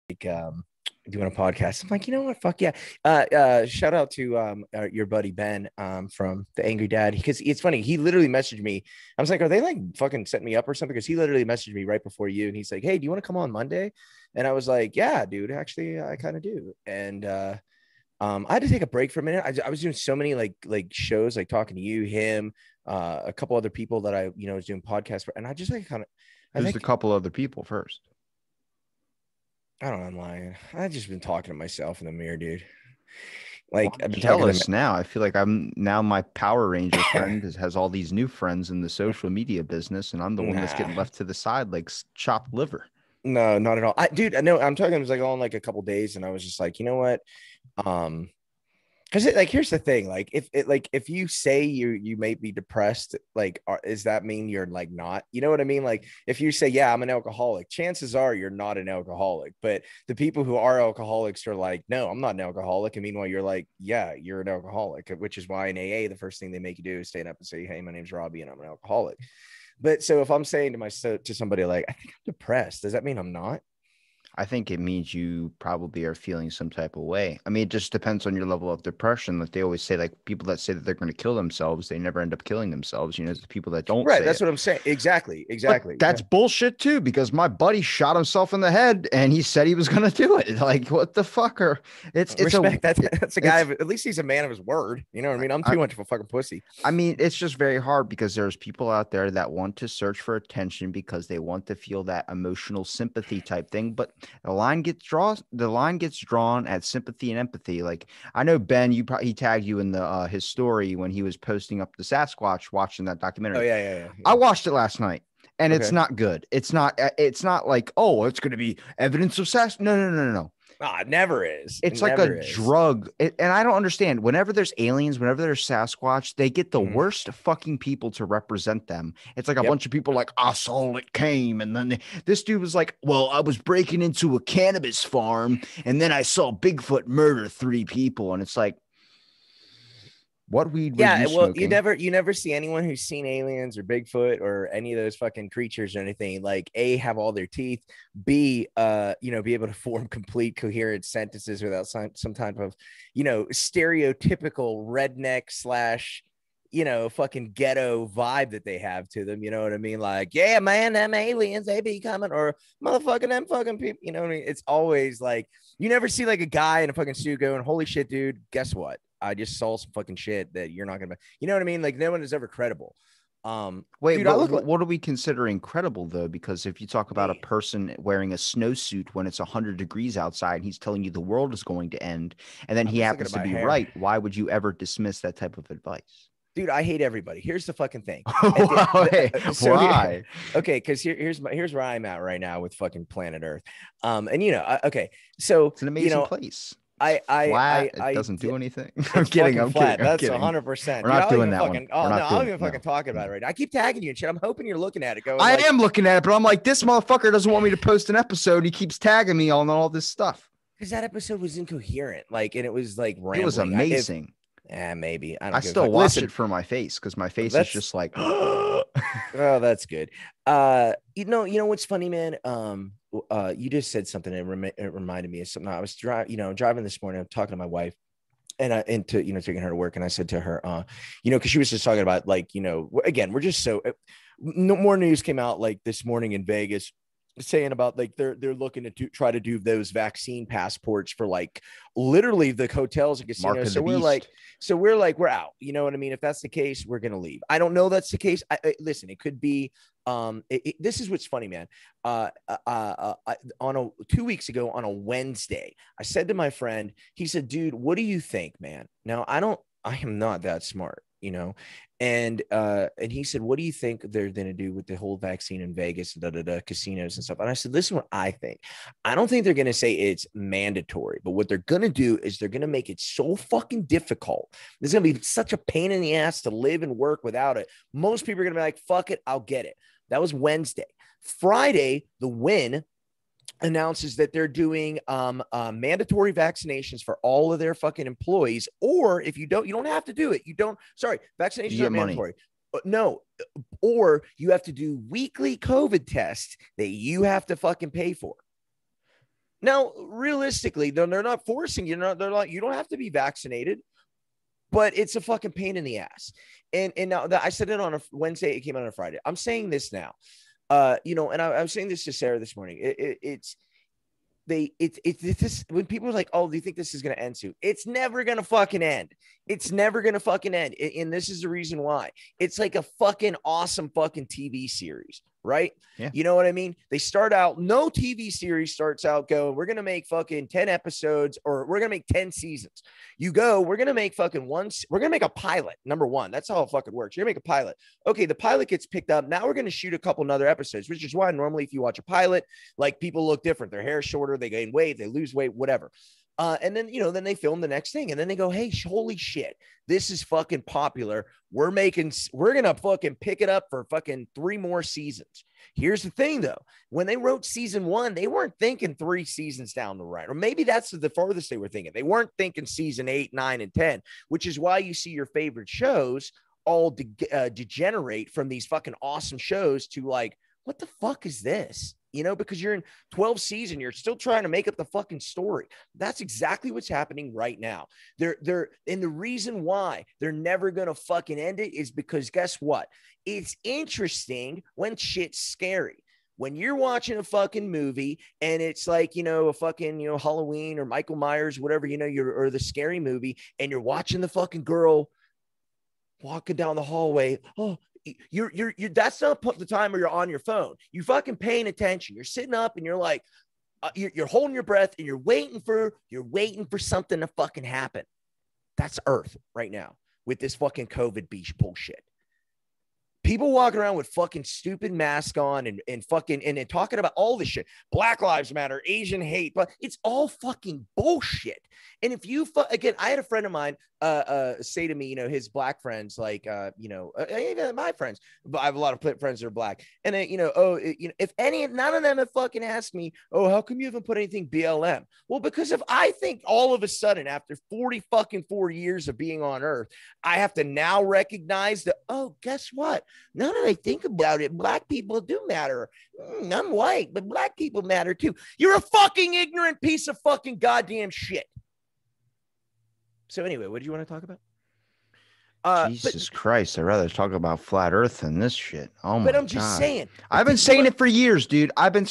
doing a podcast. I'm like, you know what? Fuck yeah. Shout out to your buddy Ben from the Angry Dad, because it's funny. He literally messaged me. I was like, are they like fucking setting me up or something? Because he literally messaged me right before you, and he's like, hey, do you want to come on Monday? And I was like, yeah, dude. Actually, I kind of do. And I had to take a break for a minute. I was doing so many like shows, like talking to you, him, a couple other people that I was doing podcasts for, and I just like kind of. I Who's the think couple other people first? I don't know. I'm lying. I've just been talking to myself in the mirror, dude. Well, Like I'm I've been talking to jealous now. I feel like I'm now my Power Ranger friend has all these new friends in the social media business, and I'm the one that's nah, getting left to the side like chopped liver. no, not at all. Dude, I know I'm talking. It was like on like a couple days, and I was just like, you know what? Um, because like here's the thing, like if you say you may be depressed, like does that mean you're like not, you know what I mean? Like if you say, yeah, I'm an alcoholic, chances are you're not an alcoholic. But the people who are alcoholics are like, no, I'm not an alcoholic. And meanwhile you're like, yeah, you're an alcoholic, which is why in AA the first thing they make you do is stand up and say, hey, my name's Robbie and I'm an alcoholic. But so if I'm saying to somebody like, I think I'm depressed, does that mean I'm not? I think it means you probably are feeling some type of way. I mean, it just depends on your level of depression. Like they always say, like people that say that they're going to kill themselves, they never end up killing themselves. You know, the people that don't Right, say that's it. what I'm saying. Exactly, But exactly. that's bullshit too, because my buddy shot himself in the head and he said he was going to do it. Like, what the fuck? Respect that. That's a guy it's, of, at least he's a man of his word. You know what I mean? I'm I, too much of a fucking pussy. I mean, it's just very hard because there's people out there that want to search for attention because they want to feel that emotional sympathy type thing. But the line gets drawn at sympathy and empathy. Like I know Ben, he tagged you in the his story when he was posting up the Sasquatch watching that Oh documentary. yeah, yeah, yeah, I yeah. watched it last night. And it's Okay. not good. It's not. It's not like, oh, it's going to be evidence of Sas. No, no, no, no, no. Ah, it never is. It It's like a never is. drug. And I don't understand. Whenever there's aliens, whenever there's Sasquatch, they get the Mhm. worst fucking people to represent them. It's like a Yep. bunch of people like, I saw it came. And then this dude was like, well, I was breaking into a cannabis farm and then I saw Bigfoot murder 3 people. And it's like, what weed were Yeah, you well, smoking? you never see anyone who's seen aliens or Bigfoot or any of those fucking creatures or anything like A, have all their teeth, B, be able to form complete coherent sentences without some type of, stereotypical redneck slash fucking ghetto vibe that they have to them. You know what I mean? Like, yeah, man, them aliens, they be coming, or motherfucking them fucking people. You know what I mean? It's always like, you never see like a guy in a fucking suit going, holy shit, dude, guess what? I just saw some fucking shit that you're not gonna, you know what I mean? Like no one is ever credible. Wait, Dude, I but look like what are we considering credible though? Because if you talk about a me. person wearing a snowsuit when it's 100 degrees outside and he's telling you the world is going to end, and then I'm he just looking happens at to my be hair. right, why would you ever dismiss that type of advice? Dude, I hate everybody. Here's the fucking thing. At Wait, so why? okay, because here's where I'm at right now with fucking planet Earth. And okay, so It's an amazing place. It's flat. It I doesn't do anything. I'm it's kidding. fucking I'm kidding. flat. I'm That's kidding. 100%. We're Dude, not I don't doing even that one. fucking, We're oh no, not I don't doing even fucking no. talk about No. it right now. I keep tagging you and shit. I'm hoping you're looking at it going I like, am looking at it, but I'm like, this motherfucker doesn't want me to post an episode. He keeps tagging me on all this stuff. because that episode was incoherent, like, and it was like It was rambling. If amazing. maybe I I don't give a still fuck. watch Listen, it for my face because my face is that's just like, oh, that's good. You know what's funny, man? You just said something and it reminded me of something. I was driving this morning. I'm talking to my wife and into taking her to work, and I said to her, because she was just talking about like, again, we're just so no more news came out like this morning in Vegas saying about like they're looking to try to do those vaccine passports for like literally the hotels and mark casinos. of the beast. We're out. You know what I mean? If that's the case, we're gonna leave. I don't know that's the case. Listen, it could be. This is what's funny, man. On 2 weeks ago on a Wednesday, I said to my friend, he said, "Dude, what do you think, man?" Now I am not that smart, and he said, what do you think they're going to do with the whole vaccine in Vegas, casinos and stuff? And I said, this is what I think. I don't think they're going to say it's mandatory, but what they're going to do is they're going to make it so fucking difficult. There's going to be such a pain in the ass to live and work without it. Most people are going to be like, fuck it, I'll get it. That was Wednesday. Friday, the win announces that they're doing mandatory vaccinations for all of their fucking employees. Or if you don't have to do it. You Vaccinations get aren't money. mandatory. No, or you have to do weekly COVID tests that you have to fucking pay for. Now, realistically, they're not forcing you. They're like, you don't have to be vaccinated, but it's a fucking pain in the ass. And now I said it on a Wednesday, it came out on a Friday. I'm saying this now. And I was saying this to Sarah this morning. It's this when people are like, oh, do you think this is going to end soon? It's never going to fucking end. It's never going to fucking end. And this is the reason why. It's like a fucking awesome fucking TV series, right? Yeah. You know what I mean? They start out, no TV series starts out going, we're going to make fucking 10 episodes or we're going to make 10 seasons. You go, we're going to make fucking we're going to make a pilot. Number one, that's how it fucking works. You're going to make a pilot. Okay, the pilot gets picked up. Now we're going to shoot a couple other episodes, which is why normally if you watch a pilot, like people look different. Their hair's shorter, they gain weight, they lose weight, whatever. And then, then they film the next thing and then they go, hey, holy shit, this is fucking popular. We're going to fucking pick it up for fucking 3 more seasons. Here's the thing though. When they wrote season 1, they weren't thinking 3 seasons down the line, or maybe that's the farthest they were thinking. They weren't thinking season 8, 9, and 10, which is why you see your favorite shows all degenerate from these fucking awesome shows to like, what the fuck is this? Because you're in 12 season, you're still trying to make up the fucking story. That's exactly what's happening right now. And the reason why they're never going to fucking end it is because guess what? It's interesting when shit's scary. When you're watching a fucking movie and it's like, a fucking, Halloween or Michael Myers, whatever, or the scary movie, and you're watching the fucking girl walking down the hallway. Oh, you're that's not the time where you're on your phone. You fucking paying attention. You're sitting up and you're like, you're holding your breath and you're waiting for something to fucking happen. That's Earth right now with this fucking COVID bullshit. People walking around with fucking stupid masks on and fucking and talking about all this shit. Black Lives Matter, Asian hate, but it's all fucking bullshit. And if you again, I had a friend of mine say to me, his black friends, like even my friends, but I have a lot of friends that are black, and if none of them have fucking asked me, oh, how come you haven't put anything BLM? Well, because if I think all of a sudden after 4 years of being on Earth, I have to now recognize that, oh, guess what? Now that I think about it, black people do matter. I'm white, but black people matter too. You're a fucking ignorant piece of fucking goddamn shit. So anyway, what do you want to talk about? Jesus Christ, I'd rather talk about flat Earth than this shit. Oh my God. But I'm just saying. I've been saying it for years, dude. I've been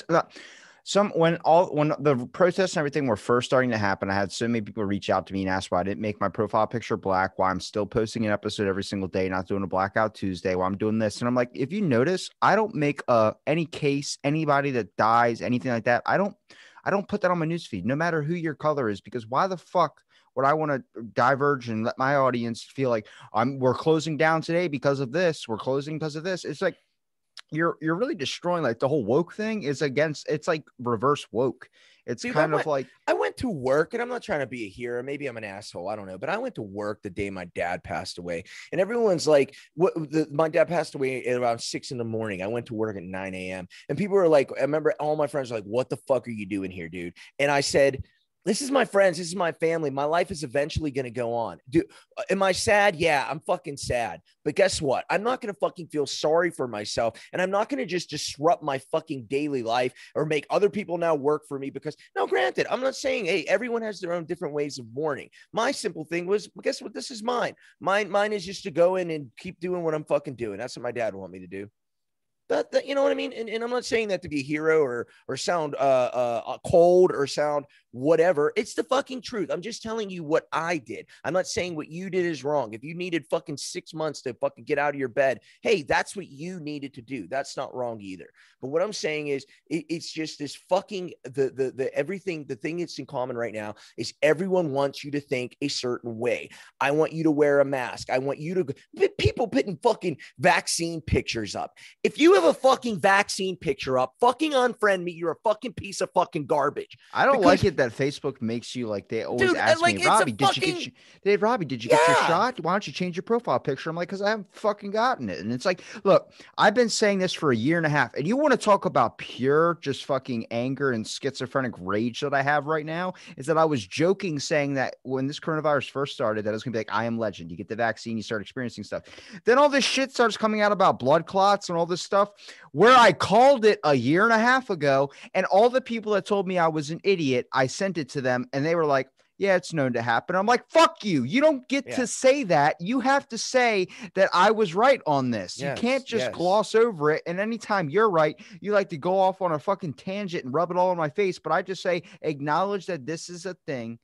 when the protests and everything were first starting to happen, I had so many people reach out to me and ask why I didn't make my profile picture black, why I'm still posting an episode every single day, not doing a blackout Tuesday, why I'm doing this. And I'm like, if you notice, I don't make anybody that dies, anything like that. I don't put that on my newsfeed, no matter who your color is, because why the fuck would I want to diverge and let my audience feel like we're closing down today because of this? We're closing because of this. It's like you're really destroying, like, the whole woke thing is against. It's like reverse woke. It's kind of like I went to work, and I'm not trying to be a hero. Maybe I'm an asshole. I don't know. But I went to work the day my dad passed away, and everyone's like, my dad passed away at around 6 a.m. I went to work at 9 a.m. And people were like, I remember all my friends were like, what the fuck are you doing here, dude? And I said, this is my friends. This is my family. My life is eventually going to go on. Dude, am I sad? Yeah, I'm fucking sad. But guess what? I'm not going to fucking feel sorry for myself. And I'm not going to just disrupt my fucking daily life or make other people now work for me because, no, granted, I'm not saying, hey, everyone has their own different ways of mourning. My simple thing was, well, guess what? This is mine. Mine is just to go in and keep doing what I'm fucking doing. That's what my dad wanted me to do. That you know what I mean? And I'm not saying that to be a hero or sound cold or sound whatever. It's the fucking truth. I'm just telling you what I did. I'm not saying what you did is wrong. If you needed fucking 6 months to fucking get out of your bed, hey, that's what you needed to do. That's not wrong either. But what I'm saying is it's just this fucking everything. The thing that's in common right now is everyone wants you to think a certain way. I want you to wear a mask. I want you to people putting fucking vaccine pictures up. If you have a fucking vaccine picture up, fucking unfriend me. You're a fucking piece of fucking garbage. I don't like it that that Facebook makes you like, they always Dude, ask like, me, it's a Robbie, did you fucking get Robbie, did you get your yeah. shot? Why don't you change your profile picture? I'm like, because I haven't fucking gotten it. And it's like, look, I've been saying this for a year and a half, and you want to talk about pure just fucking anger and schizophrenic rage that I have right now, is that I was joking saying that when this coronavirus first started, that it was gonna be like, I am legend. You get the vaccine, you start experiencing stuff. Then all this shit starts coming out about blood clots and all this stuff, where I called it a year and a half ago, and all the people that told me I was an idiot, I sent it to them, and they were like, yeah, it's known to happen. I'm like, fuck you. You don't get to say that. You have to say that I was right on this. You can't just gloss over it. And anytime you're right, you like to go off on a fucking tangent and rub it all in my face. But I just say, acknowledge that this is a thing.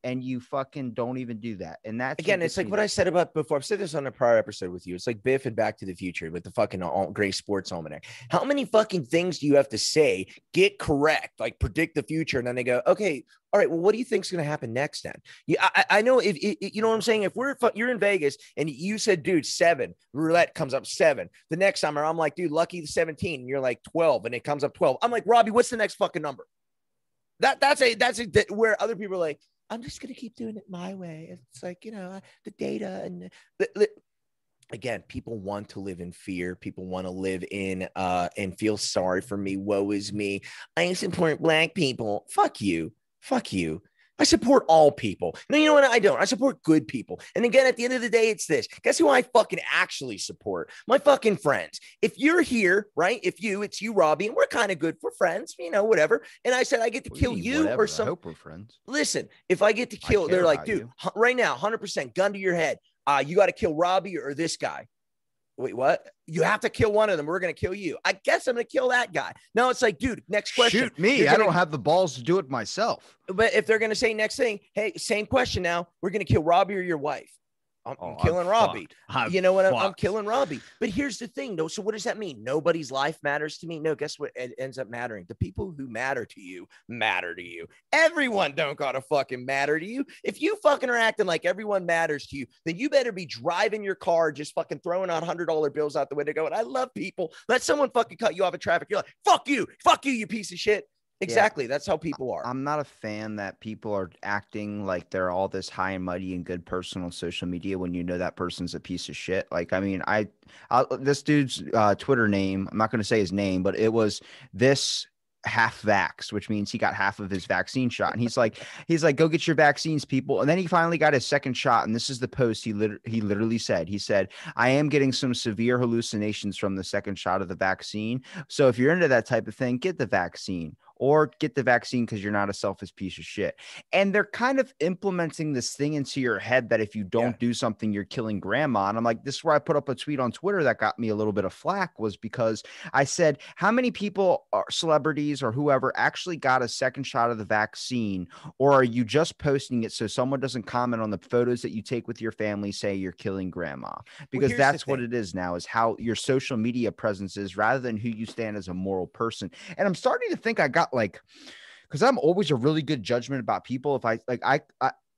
And you fucking don't even do that. And that's again, it's like what I said about before. I've said this on a prior episode with you. It's like Biff and Back to the Future with the fucking Gray Sports Almanac. How many fucking things do you have to say, get correct, like predict the future? And then they go, okay, all right, well, what do you think's going to happen next then? Yeah, I know if you know what I'm saying. If you're in Vegas and you said, dude, 7, roulette comes up 7. The next summer, I'm like, dude, lucky the 17. And you're like 12, and it comes up 12. I'm like, Robbie, what's the next fucking number? That's where other people are like, I'm just going to keep doing it my way. It's like, you know, the data and again, people want to live in fear. People want to live in and feel sorry for me. Woe is me. I support Black people. Fuck you. Fuck you. I support all people. No, you know what? I don't. I support good people. And again, at the end of the day, it's this. Guess who I fucking actually support? My fucking friends. If you're here, right? It's you, Robbie, and we're kind of good for friends, you know, whatever. And I said, I get to kill you whatever. or some. I hope we're friends. Listen, if I get to kill, they're like, dude, right now, 100% gun to your head. You got to kill Robbie or this guy. Wait, what? You have to kill one of them. We're going to kill you. I guess I'm going to kill that guy. No, it's like, dude, next question. Shoot me. I don't have the balls to do it myself. But if they're going to say next thing, hey, same question now. We're going to kill Robbie or your wife. I'm killing Robbie. You know what? I'm killing Robbie. But here's the thing, though. So what does that mean? Nobody's life matters to me. No, guess what? It ends up mattering. The people who matter to you matter to you. Everyone don't gotta fucking matter to you. If you fucking are acting like everyone matters to you, then you better be driving your car, just fucking throwing out $100 bills out the window going, I love people. Let someone fucking cut you off in traffic. You're like, fuck you, you piece of shit. Exactly. Yeah. That's how people are. I'm not a fan that people are acting like they're all this high and mighty and good person on social media when you know that person's a piece of shit. Like, I mean, this dude's Twitter name, I'm not going to say his name, but it was this half vax, which means he got half of his vaccine shot. And he's like, go get your vaccines, people. And then he finally got his second shot. And this is the post he literally said. He said, I am getting some severe hallucinations from the second shot of the vaccine. So if you're into that type of thing, get the vaccine. Or get the vaccine because you're not a selfish piece of shit. And they're kind of implementing this thing into your head that if you don't do something, you're killing grandma. And I'm like, this is where I put up a tweet on Twitter that got me a little bit of flack, was because I said, how many people, are celebrities or whoever, actually got a second shot of the vaccine? Or are you just posting it so someone doesn't comment on the photos that you take with your family, say you're killing grandma? Because that's what it is now, is how your social media presence is rather than who you stand as a moral person. And I'm starting to think I got because I'm always a really good judgment about people. If I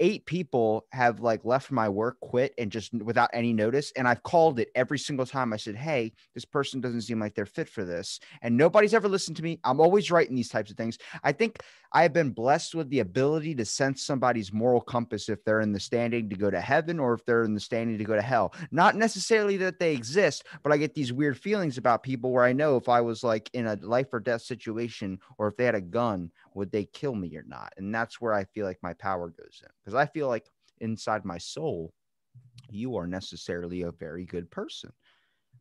8 people have like left my work, quit, and just without any notice. And I've called it every single time. I said, hey, this person doesn't seem like they're fit for this. And nobody's ever listened to me. I'm always right in these types of things. I think I have been blessed with the ability to sense somebody's moral compass, if they're in the standing to go to heaven or if they're in the standing to go to hell. Not necessarily that they exist, but I get these weird feelings about people where I know if I was like in a life or death situation, or if they had a gun, would they kill me or not? And that's where I feel like my power goes in. Because I feel like inside my soul, you are necessarily a very good person.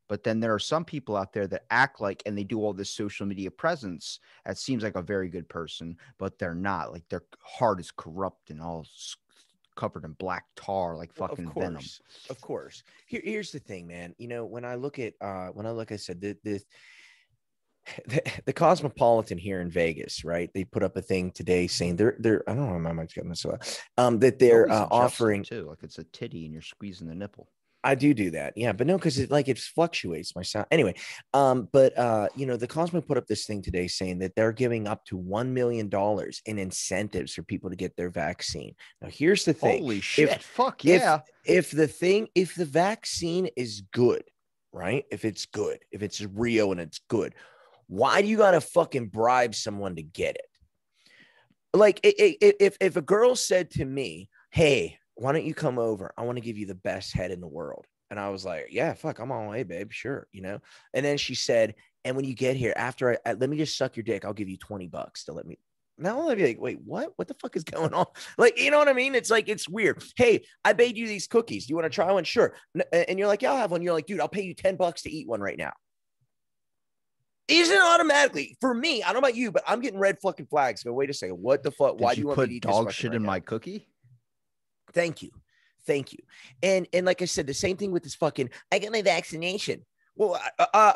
But then there are some people out there that act like, and they do all this social media presence that seems like a very good person, but they're not. Like, their heart is corrupt and all covered in black tar, like fucking venom. Of course. Here's the thing, man. You know, when I look at, I said, the Cosmopolitan here in Vegas, right? They put up a thing today saying they're I don't know, my mic's getting this that they're offering too, like it's a titty and you're squeezing the nipple. I do that, yeah, but no, because it fluctuates my sound anyway. You know, the Cosmo put up this thing today saying that they're giving up to $1 million in incentives for people to get their vaccine. Now, here's the thing: holy shit, fuck yeah! If the vaccine is good, right? If it's good, if it's real and it's good, why do you got to fucking bribe someone to get it? like if a girl said to me, "Hey, why don't you come over? I want to give you the best head in the world." And I was like, "Yeah, fuck, I'm on my way, babe. Sure, you know." And then she said, "And when you get here, after let me just suck your dick, I'll give you $20 to let me." Now I'd be like, "Wait, what? What the fuck is going on?" Like, you know what I mean? It's like, it's weird. Hey, I made you these cookies. Do you want to try one? Sure. And you're like, "Yeah, I'll have one." You're like, "Dude, I'll pay you $10 to eat one right now." Isn't automatically for me? I don't know about you, but I'm getting red fucking flags. Go, wait a second. What the fuck? Why Did do you you want me to put eat this dog fucking shit right in now? my cookie? Thank you. Thank you. And like I said, the same thing with this fucking, I got my vaccination. Well,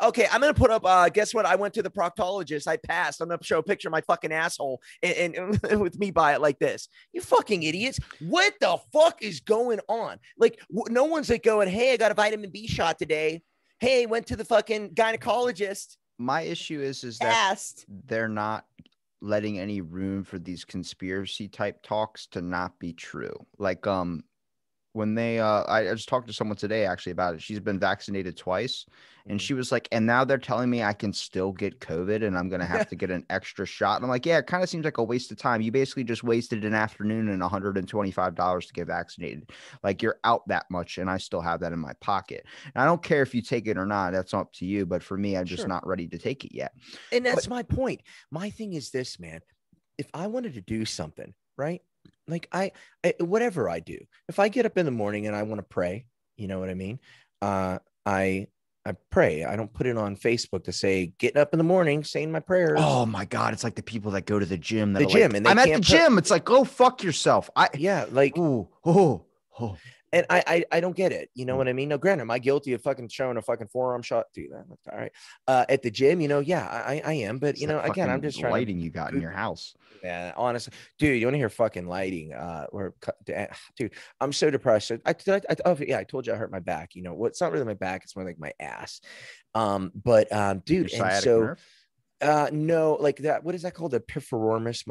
okay, I'm gonna put up. Guess what? I went to the proctologist. I passed. I'm gonna show a picture of my fucking asshole and with me by it like this. You fucking idiots! What the fuck is going on? Like, no one's like going, "Hey, I got a vitamin B shot today. Hey, went to the fucking gynecologist." My issue is that Asked. they're not letting any room for these conspiracy type talks to not be true. Like when they I just talked to someone today actually about it. She's been vaccinated twice, and she was like, and now they're telling me I can still get COVID and I'm gonna have to get an extra shot. And I'm like, yeah, it kind of seems like a waste of time. You basically just wasted an afternoon and $125 to get vaccinated. Like, you're out that much, and I still have that in my pocket. And I don't care if you take it or not, that's up to you. But for me, I'm just Sure. not ready to take it yet. And But that's my point. My thing is this, man. If I wanted to do something, right? Like whatever I do, if I get up in the morning and I want to pray, you know what I mean? Uh, I pray. I don't put it on Facebook to say getting up in the morning, saying my prayers. oh my God, it's like the people that go to the gym that The are like, gym, and they I'm at the can't put. gym. It's like, go fuck yourself. Yeah, like, Oh. and I don't get it. You know what I mean? No, granted, am I guilty of fucking showing a fucking forearm shot? Dude, that's all right. At the gym, yeah, I am. But It's that again, I'm fucking just trying to. lighting you got in your house. Yeah, honestly, dude, you want to hear fucking lighting? Dude, I'm so depressed. Oh yeah, I told you I hurt my back. You know what? It's not really my back; it's more like my ass. Your Dude, and sciatic so nerve? no, like that. What is that called? The piriformis,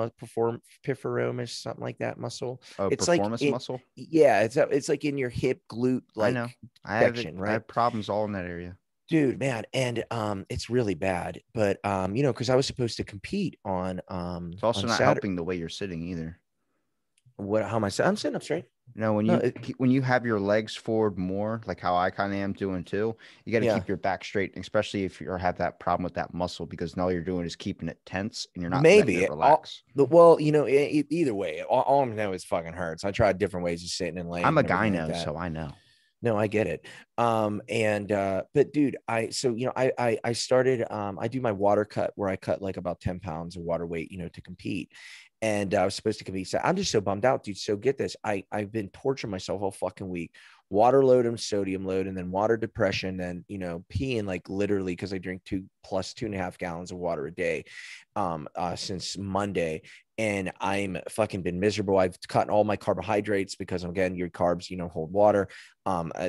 something like that muscle. Oh, It's like performance it. muscle? Yeah, it's like in your hip glute I know. like I have it. section, I right? have problems all in that area. Dude, man, and it's really bad. But because I was supposed to compete It's also on not Saturday. helping the way you're sitting either. What? How am I? I'm sitting up straight. You know, No, when you have your legs forward more, like how I kind of am doing too, you got to yeah, keep your back straight, especially if you have that problem with that muscle, because now all you're doing is keeping it tense and you're not letting it maybe. relax. Well, either way, all I know is fucking hurts. I tried different ways of sitting and laying I'm a and everything like gyno, that. so I know. No, I get it. And but dude, I started I do my water cut where I cut like about 10 pounds of water weight, to compete. And I was supposed to compete. So I'm just so bummed out, dude. So get this. I've been torturing myself all fucking week. Water load and sodium load, and then water depression, and peeing like literally because I drink 2.5 gallons of water a day since Monday. And I'm fucking been miserable. I've cut all my carbohydrates because again, your carbs, hold water.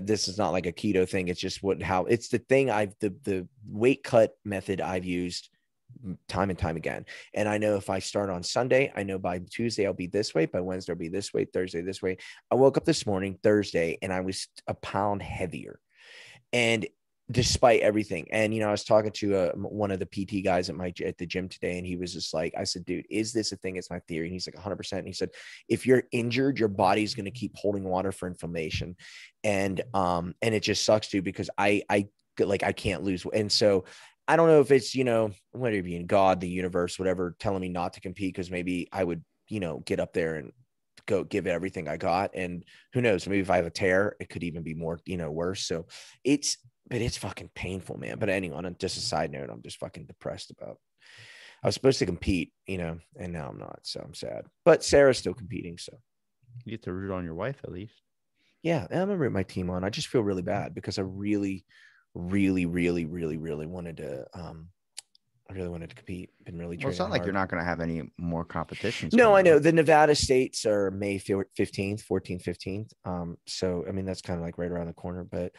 This is not like a keto thing. It's just how it's the thing the weight cut method I've used time and time again. And I know if I start on Sunday, I know by Tuesday I'll be this way, by Wednesday I'll be this way, Thursday this way. I woke up this morning, Thursday, and I was a pound heavier. And despite everything, and I was talking to one of the PT guys at the gym today, and he was just like, I said, dude, is this a thing? It's my theory. And he's like 100%. And he said, if you're injured, your body's going to keep holding water for inflammation. And it just sucks, dude, because I can't lose. And so I don't know if it's, whatever, being God, the universe, whatever, telling me not to compete because maybe I would, get up there and go give it everything I got. And who knows, maybe if I have a tear, it could even be more, worse. So but it's fucking painful, man. But anyway, on just a side note, I'm just fucking depressed about, I was supposed to compete, and now I'm not. So I'm sad, but Sarah's still competing. So You get to root on your wife at least. yeah, I'm gonna root my team on. I just feel really bad because I really, really, really, really, really wanted to, I really wanted to compete. Been really Well, it's training not like hard. you're not going to have any more competitions No, I coming know up. the Nevada states are May 15th, 14th, 15th. So I mean that's kind of like right around the corner. But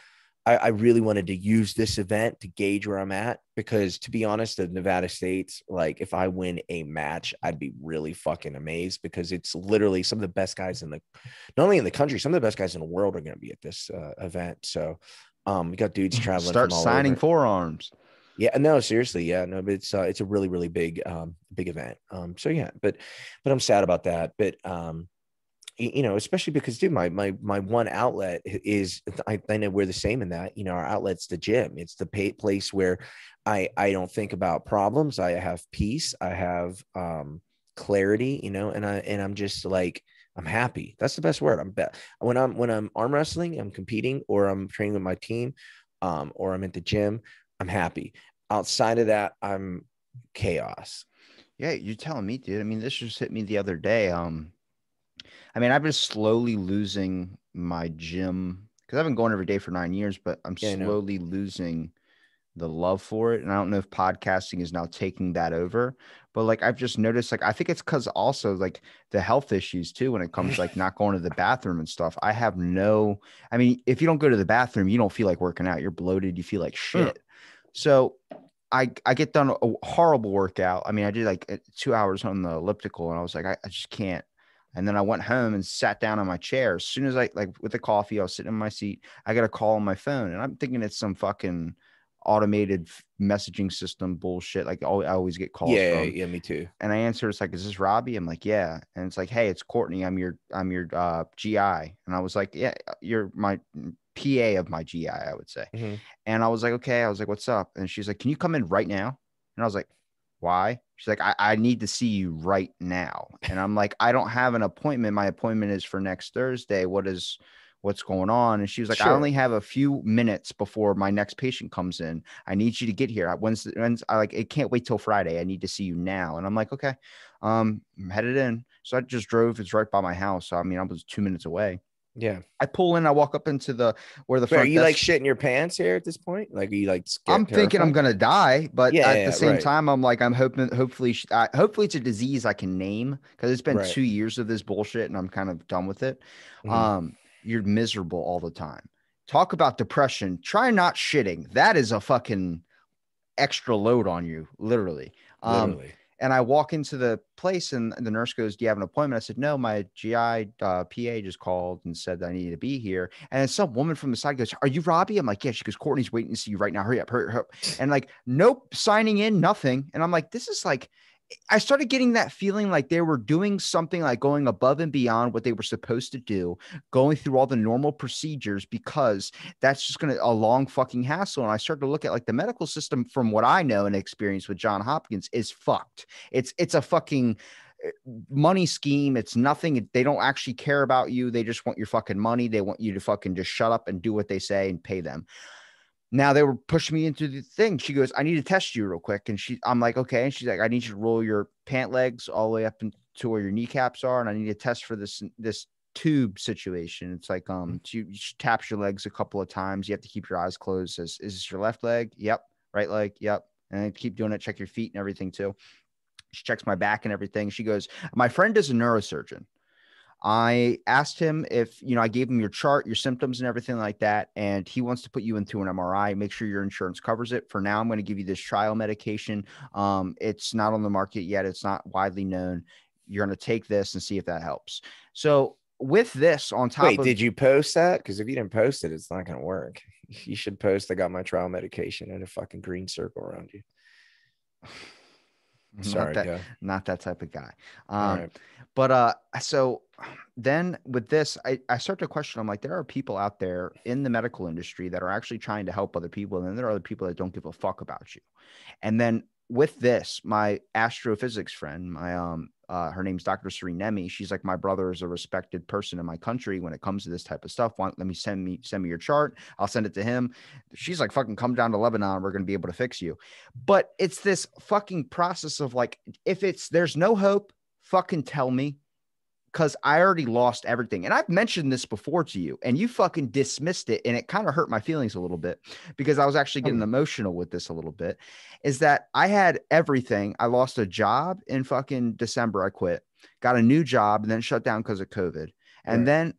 I really wanted to use this event to gauge where I'm at because, to be honest, the Nevada states, like if I win a match, I'd be really fucking amazed because it's literally some of the best guys not only in the country, some of the best guys in the world are going to be at this event. So we got dudes traveling Start from all signing over. forearms. Yeah, no, seriously, yeah, no, but it's a really, really big event. So yeah, but I'm sad about that. But you know, especially because, dude, my one outlet is, I know we're the same in that, you know, our outlet's the gym. It's the place where I don't think about problems. I have peace. I have clarity, you know, and I'm just like, I'm happy. That's the best word. When I'm arm wrestling, I'm competing, or I'm training with my team, or I'm at the gym, I'm happy. Outside of that, I'm chaos. Yeah, you're telling me, dude. I mean, this just hit me the other day. I mean, I've been slowly losing my gym because I've been going every day for 9 years, but I'm Yeah, I know. slowly losing the love for it. And I don't know if podcasting is now taking that over, but like I've just noticed, like I think it's because also like the health issues too when it comes like not going to the bathroom and stuff. I mean, if you don't go to the bathroom, you don't feel like working out. You're bloated, you feel like Mm. shit. So I get done a horrible workout. I mean, I did like 2 hours on the elliptical and I was like, I just can't. And then I went home and sat down on my chair. As soon as I like with the coffee, I was sitting in my seat. I got a call on my phone and I'm thinking it's some fucking automated messaging system bullshit. Like I always get calls Yeah, from. yeah, me too. And I answer, it's like, is this Robbie? I'm like, yeah. And it's like, hey, it's Courtney. I'm your GI. And I was like, yeah, you're my PA of my GI, I would say. Mhm. And I was like, okay. I was like, what's up? And she's like, can you come in right now? And I was like, why? She's like, I need to see you right now. And I'm like, I don't have an appointment. My appointment is for next Thursday. What's going on? And she was like, I only Sure. have a few minutes before my next patient comes in. I need you to get here. When's I like, it can't wait till Friday. I need to see you now. And I'm like, okay, I'm headed in. So I just drove. It's right by my house. So, I mean, I was 2 minutes away. Yeah. I pull in, I walk up into where the Wait, are front you like desk. shitting your pants here at this point? Like, are you like I'm scared, thinking I'm terrified? gonna die, but Yeah, at the yeah, same right, time, I'm like, I'm hoping, hopefully it's a disease I can name because it's been right. 2 years of this bullshit and I'm kind of done with it. Mhm. You're miserable all the time. Talk about depression. Try not shitting. That is a fucking extra load on you, literally. Literally. And I walk into the place and the nurse goes, do you have an appointment? I said, no, my GI PA just called and said that I needed to be here. And then some woman from the side goes, are you Robbie? I'm like, yeah. She goes, Courtney's waiting to see you right now. Hurry up, hurry up. And like, nope, signing in, nothing. And I'm like, this is like, I started getting that feeling like they were doing something like going above and beyond what they were supposed to do, going through all the normal procedures because that's just going to a long fucking hassle. And I started to look at like the medical system from what I know and experience with John Hopkins is fucked. It's a fucking money scheme. It's nothing. They don't actually care about you. They just want your fucking money. They want you to fucking just shut up and do what they say and pay them. Now they were pushing me into the thing. She goes, I need to test you real quick. And I'm like, okay. And she's like, I need you to roll your pant legs all the way up to where your kneecaps are. And I need to test for this tube situation. It's like, you taps your legs a couple of times. You have to keep your eyes closed. Says, is this your left leg? Yep. Right leg. Yep. And I keep doing it. Check your feet and everything too. She checks my back and everything. She goes, my friend is a neurosurgeon. I asked him if, I gave him your chart, your symptoms and everything like that. And he wants to put you into an MRI, make sure your insurance covers it. For now, I'm going to give you this trial medication. It's not on the market yet. It's not widely known. You're going to take this and see if that helps. So with this on top Wait, of, did you post that? Because if you didn't post it, it's not going to work. You should post, I got my trial medication and a fucking green circle around you. not Sorry, that, go. not that type of guy. All right. But so then with this, I start to question, I'm like, there are people out there in the medical industry that are actually trying to help other people. And then there are other people that don't give a fuck about you. And then with this, my astrophysics friend, her name's Dr. Serene Nemi. She's like, my brother is a respected person in my country when it comes to this type of stuff. Let me send me your chart. I'll send it to him. She's like, fucking come down to Lebanon. We're going to be able to fix you. But it's this fucking process of like, if there's no hope, fucking tell me. Because I already lost everything. And I've mentioned this before to you and you fucking dismissed it. And it kind of hurt my feelings a little bit because I was actually getting emotional with this a little bit, is that I had everything. I lost a job in fucking December. I quit, got a new job and then shut down because of COVID. And Right. then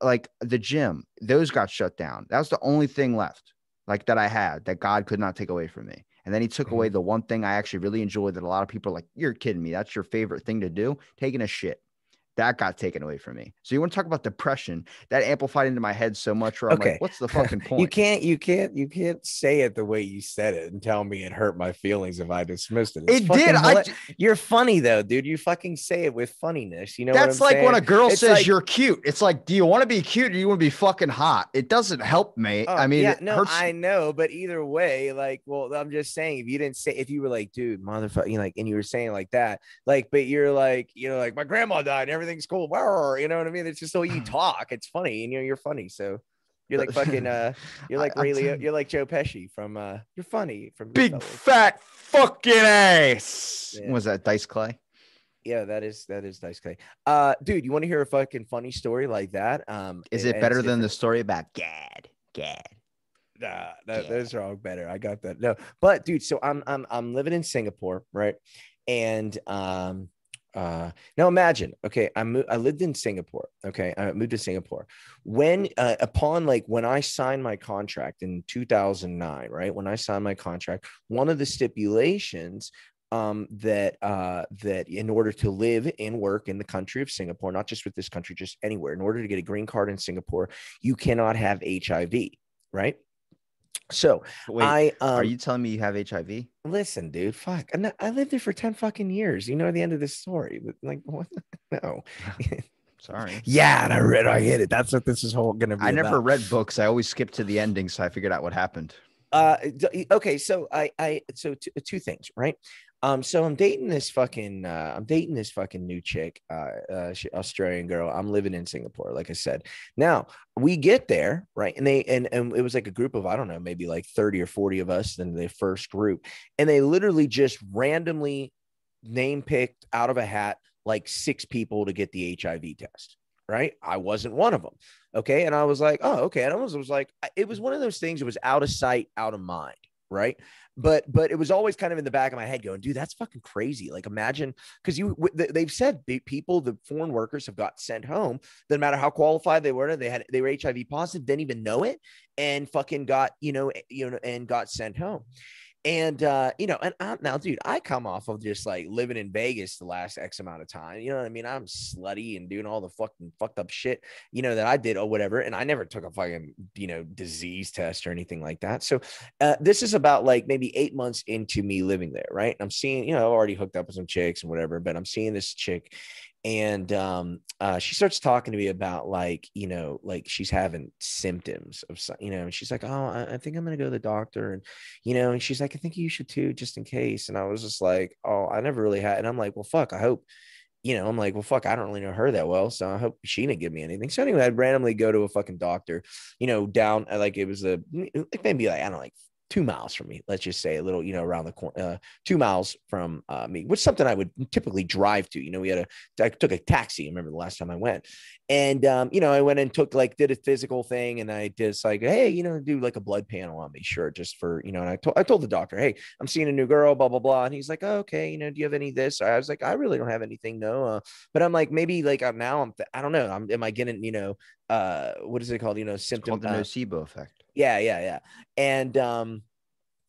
like the gym, those got shut down. That was the only thing left like that I had that God could not take away from me. And then he took away the one thing I actually really enjoyed that a lot of people are like, you're kidding me. That's your favorite thing to do. Taking a shit. That got taken away from me. So you want to talk about depression? That amplified into my head so much where I'm like, Okay. what's the fucking You point? can't say it the way you said it and tell me it hurt my feelings if I dismissed it. It's It did. fucking hilarious. You're funny though, dude. You fucking say it with funniness. You know what I'm That's like when saying? a girl It's says like, you're cute. It's like, do you want to be cute or do you want to be fucking hot? It doesn't help me. oh I mean, yeah, it no, hurts. I know, but either way, like, well, I'm just saying, if you didn't say, if you were like, dude, motherfucker, you know, like, and you were saying like that, like, but you're like, you know, like my grandma died, and everything's cool, you know what I mean? It's just the way you talk. It's funny, and you're funny, so you're like fucking, you're like Ray Liotta, you're like Joe Pesci from, you're funny from Big Goodfellas. fat fucking ass. Yeah, Was that Dice Clay? yeah, that is nice, Clay. Dude, you want to hear a fucking funny story like that? Is it And it's better than the different. story about Gad? Gad. Nah, Gad. those are all better. I got that. No, but dude, so I'm living in Singapore, right? And now imagine, okay, I lived in Singapore. Okay, I moved to Singapore when upon like when I signed my contract in 2009, right? When I signed my contract, one of the stipulations that in order to live and work in the country of Singapore, not just with this country, just anywhere, in order to get a green card in Singapore, you cannot have HIV, right? So Wait, I are you telling me you have HIV? listen, dude, fuck. I lived there for 10 fucking years. You know the end of this story. Like what? No. Sorry. Yeah, and I get it. That's what this is whole gonna I be never about. read books. I always skipped to the ending, so I figured out what happened. Okay, so so two things, right? So I'm dating this fucking new chick, Australian girl. I'm living in Singapore, like I said. Now we get there, right? And it was like a group of, I don't know, maybe like 30 or 40 of us in the first group. And they literally just randomly name picked out of a hat like 6 people to get the HIV test. Right. I wasn't one of them. Okay. And I was like, oh, okay. And I was like, it was one of those things. It was out of sight, out of mind. Right. But it was always kind of in the back of my head going, dude, that's fucking crazy. Like imagine, because they've said people, the foreign workers have got sent home, no matter how qualified they were, they were HIV positive, didn't even know it, and fucking got, and got sent home. And and now, dude, I come off of just like living in Vegas the last X amount of time. You know what I mean? I'm slutty and doing all the fucking fucked up shit, that I did or whatever. And I never took a fucking, disease test or anything like that. So this is about like maybe 8 months into me living there, right? I'm seeing, I've already hooked up with some chicks and whatever, but I'm seeing this chick, and she starts talking to me about like, like she's having symptoms of some, and she's like, oh, I think I'm gonna go to the doctor, and and she's like, I think you should too, just in case. And I was just like, oh, I never really had. And I'm like, well, fuck, I hope, I'm like, well, fuck, I don't really know her that well, so I hope she didn't give me anything. So anyway, I'd randomly go to a fucking doctor, down like it was maybe like, I don't know, like 2 miles from me, let's just say a little, around the corner, 2 miles from me, which is something I would typically drive to. I took a taxi. I remember the last time I went, and I went and did a physical thing, and I just like, hey, do like a blood panel on me, sure, just for, and I told the doctor, hey, I'm seeing a new girl, blah blah blah, and he's like, oh, okay, do you have any of this? I was like, I really don't have anything, no, but I'm like, maybe like now I don't know, am I getting, what is it called, It's symptom, called the nocebo effect. yeah. And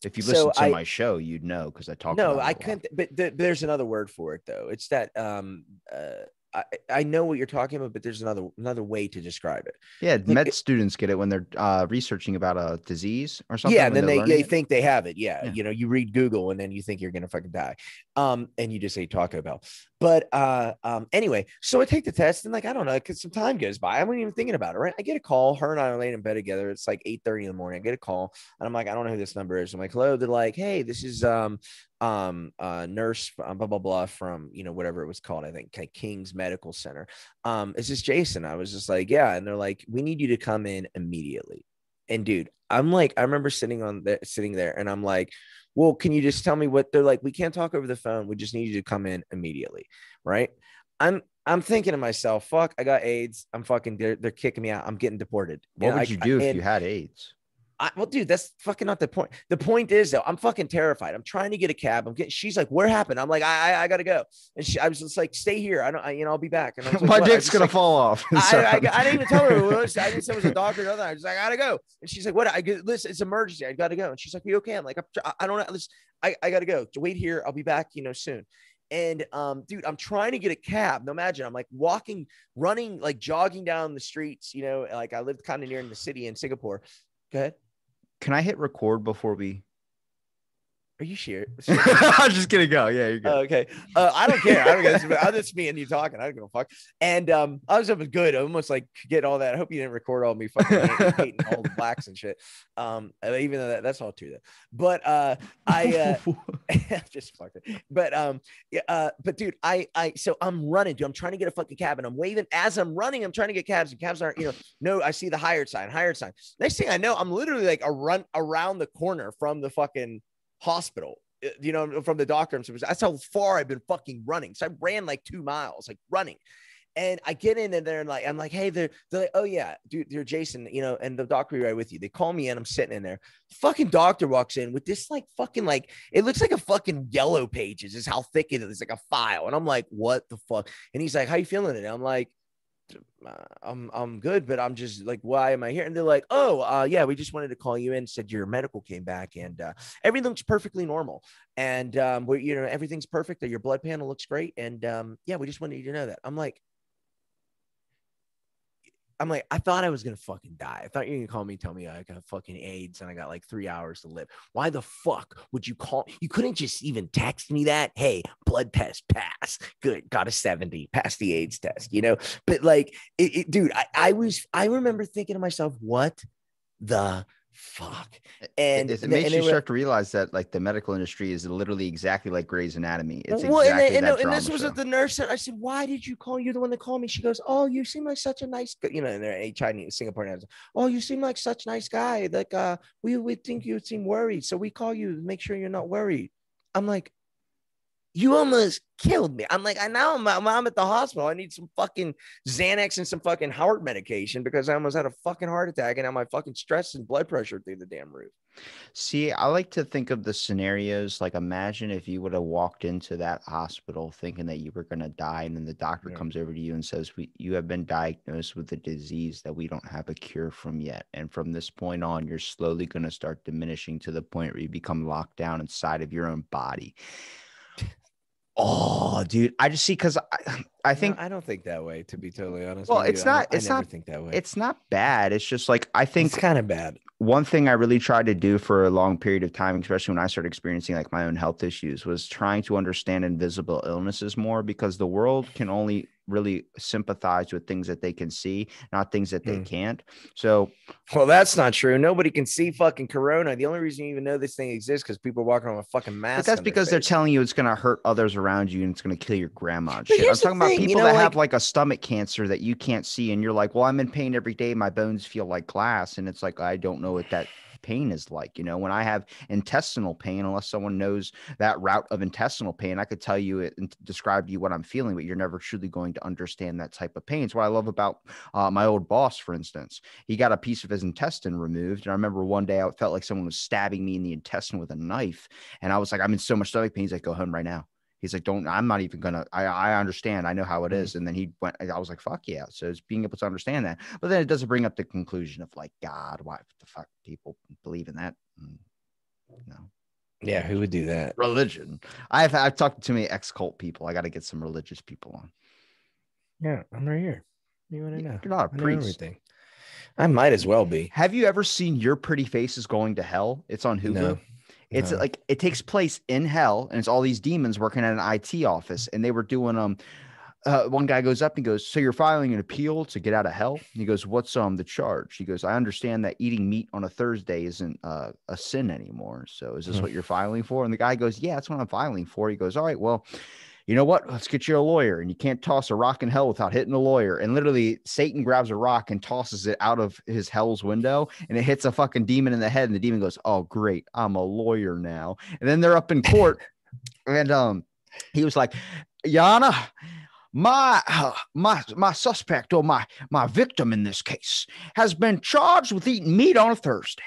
If you so listen to I my show, you'd know because I talk no, about it I a lot. couldn't. But there's another word for it though. It's that I know what you're talking about, but there's another way to describe it. Yeah, Look, med students get it when they're researching about a disease or yeah, something and when then they're they learning they it. think they have it. Yeah, Yeah. you read Google and then you think you're gonna fucking die, and you just say Taco Bell. But anyway, so I take the test and like I don't know, because some time goes by. I wasn't even thinking about it. Right, I get a call. Her and I are laying in bed together. It's like 8:30 in the morning. I get a call and I'm like, I don't know who this number is. I'm like, hello. They're like, hey, this is nurse blah blah blah from whatever it was called, I think King's Medical Center. Is this Jason? I was just like, yeah. And they're like, we need you to come in immediately. And dude, I'm like, I remember sitting there and I'm like, well, can you just tell me what they're like? We can't talk over the phone. We just need you to come in immediately. Right. I'm thinking to myself, fuck, I got AIDS. I'm fucking, they're kicking me out. I'm getting deported. What would you do if you had AIDS? Well, dude, that's fucking not the point. The point is, though, I'm fucking terrified. I'm trying to get a cab. She's like, where happened? I'm like, I gotta go. And I was just like, stay here. I don't, I'll be back. And I was like, My what? I dick's just gonna like, fall off. I didn't even tell her who it was. I didn't say it was a doctor or nothing. I was like, I gotta go. And she's like, what? Listen, it's emergency. I gotta go. And she's like, you okay? I'm like, I don't know. Listen, I gotta go. Wait here. I'll be back, soon. And dude, I'm trying to get a cab. Now imagine I'm like walking, running, like jogging down the streets, you know, like I lived kind of near in the city in Singapore. Go ahead. Can I hit record before we? Are you sure? I'm just gonna go. Yeah, you're good. Okay. I don't care. I don't care. It's just me and you talking. I don't give a fuck. And I was hoping good. I almost like get all that. I hope you didn't record all me fucking hating all the blacks and shit. Even though that's all true though. But I just fucked it. But dude, so I'm running, dude. I'm trying to get a fucking cab and I'm waving as I'm running. I'm trying to get cabs and cabs aren't, no, I see the hired sign. Next thing I know, I'm literally like a run around the corner from the fucking hospital, from the doctor. That's how far I've been fucking running. So I ran like 2 miles, like running. And I get in and I'm like, hey, they're like, oh yeah, dude, you're Jason, and the doctor will be right with you. They call me in, I'm sitting in there. The fucking doctor walks in with this like fucking, like, it looks like a fucking yellow pages is how thick it is, like a file. And I'm like, what the fuck? And he's like, how you feeling today? I'm like, I'm good, but I'm just like, why am I here? And they're like, oh, yeah, we just wanted to call you in, said your medical came back and everything looks perfectly normal. And everything's perfect. Your blood panel looks great. And yeah, we just wanted you to know that. I'm like, I thought I was going to fucking die. I thought you were going to call me, tell me I got fucking AIDS and I got like 3 hours to live. Why the fuck would you call? You couldn't just even text me that. Hey, blood test pass. Good. Got a 70, passed the AIDS test, but like, dude, I remember thinking to myself, what the fuck? And it makes you start to realize that like the medical industry is literally exactly like Grey's Anatomy. It's exactly that drama this was show. The nurse said, I said, why did you call? You're the one that called me. She goes, oh, you seem like such a nice, and they're a Chinese Singaporean. Oh, you seem like such a nice guy. Like we think you seem worried, so we call you to make sure you're not worried. I'm like, you almost killed me. I'm like, now I'm at the hospital. I need some fucking Xanax and some fucking heart medication because I almost had a fucking heart attack and now my fucking stress and blood pressure through the damn roof. See, I like to think of the scenarios like, imagine if you would have walked into that hospital thinking that you were going to die, and then the doctor comes over to you and says, you have been diagnosed with a disease that we don't have a cure from yet. And from this point on, you're slowly going to start diminishing to the point where you become locked down inside of your own body. Oh, dude, I just see, because I think I don't think that way, to be totally honest. Well, with you. it's not. I It's never not. think that way. It's not bad. It's just like, I think It's kind of bad. One thing I really tried to do for a long period of time, especially when I started experiencing like my own health issues, was trying to understand invisible illnesses more, because the world can only really sympathize with things that they can see, not things that they can't. So, well, that's not true. Nobody can see fucking corona. The only reason you even know this thing exists because people are walking around with fucking masks. But that's because they're telling you it's going to hurt others around you and it's going to kill your grandma and shit. I'm talking about people that have like a stomach cancer that you can't see, and you're like, well, I'm in pain every day. My bones feel like glass. And it's like, I don't know what that pain is like. When I have intestinal pain, unless someone knows that route of intestinal pain, I could tell you it and describe to you what I'm feeling, but you're never truly going to understand that type of pain. It's what I love about my old boss, for instance. He got a piece of his intestine removed, and I remember one day I felt like someone was stabbing me in the intestine with a knife, and I was like, I'm in so much stomach pain. He's like, go home right now. He's like, I'm not even gonna, I understand. I know how it is. And then he went, I was like, fuck yeah. So it's being able to understand that. But then it doesn't bring up the conclusion of like, God, why the fuck people believe in that? No. Yeah. Who would do that? Religion. I've talked to too many ex-cult people. I got to get some religious people on. Yeah. I'm right here. You want to know? You're not a priest. I might as well be. Have you ever seen Your Pretty Face is Going to Hell? It's on Hulu. No. It's like, it takes place in hell, and it's all these demons working at an IT office, and they were doing one guy goes up and goes, so you're filing an appeal to get out of hell? And he goes, what's the charge? He goes, I understand that eating meat on a Thursday isn't a sin anymore. So is this what you're filing for? And the guy goes, yeah, that's what I'm filing for. He goes, all right, well, you know what? Let's get you a lawyer. And you can't toss a rock in hell without hitting a lawyer. And literally Satan grabs a rock and tosses it out of his hell's window, and it hits a fucking demon in the head. And the demon goes, oh, great, I'm a lawyer now. And then they're up in court. And he was like, Yana, my suspect, or my victim in this case, has been charged with eating meat on a Thursday.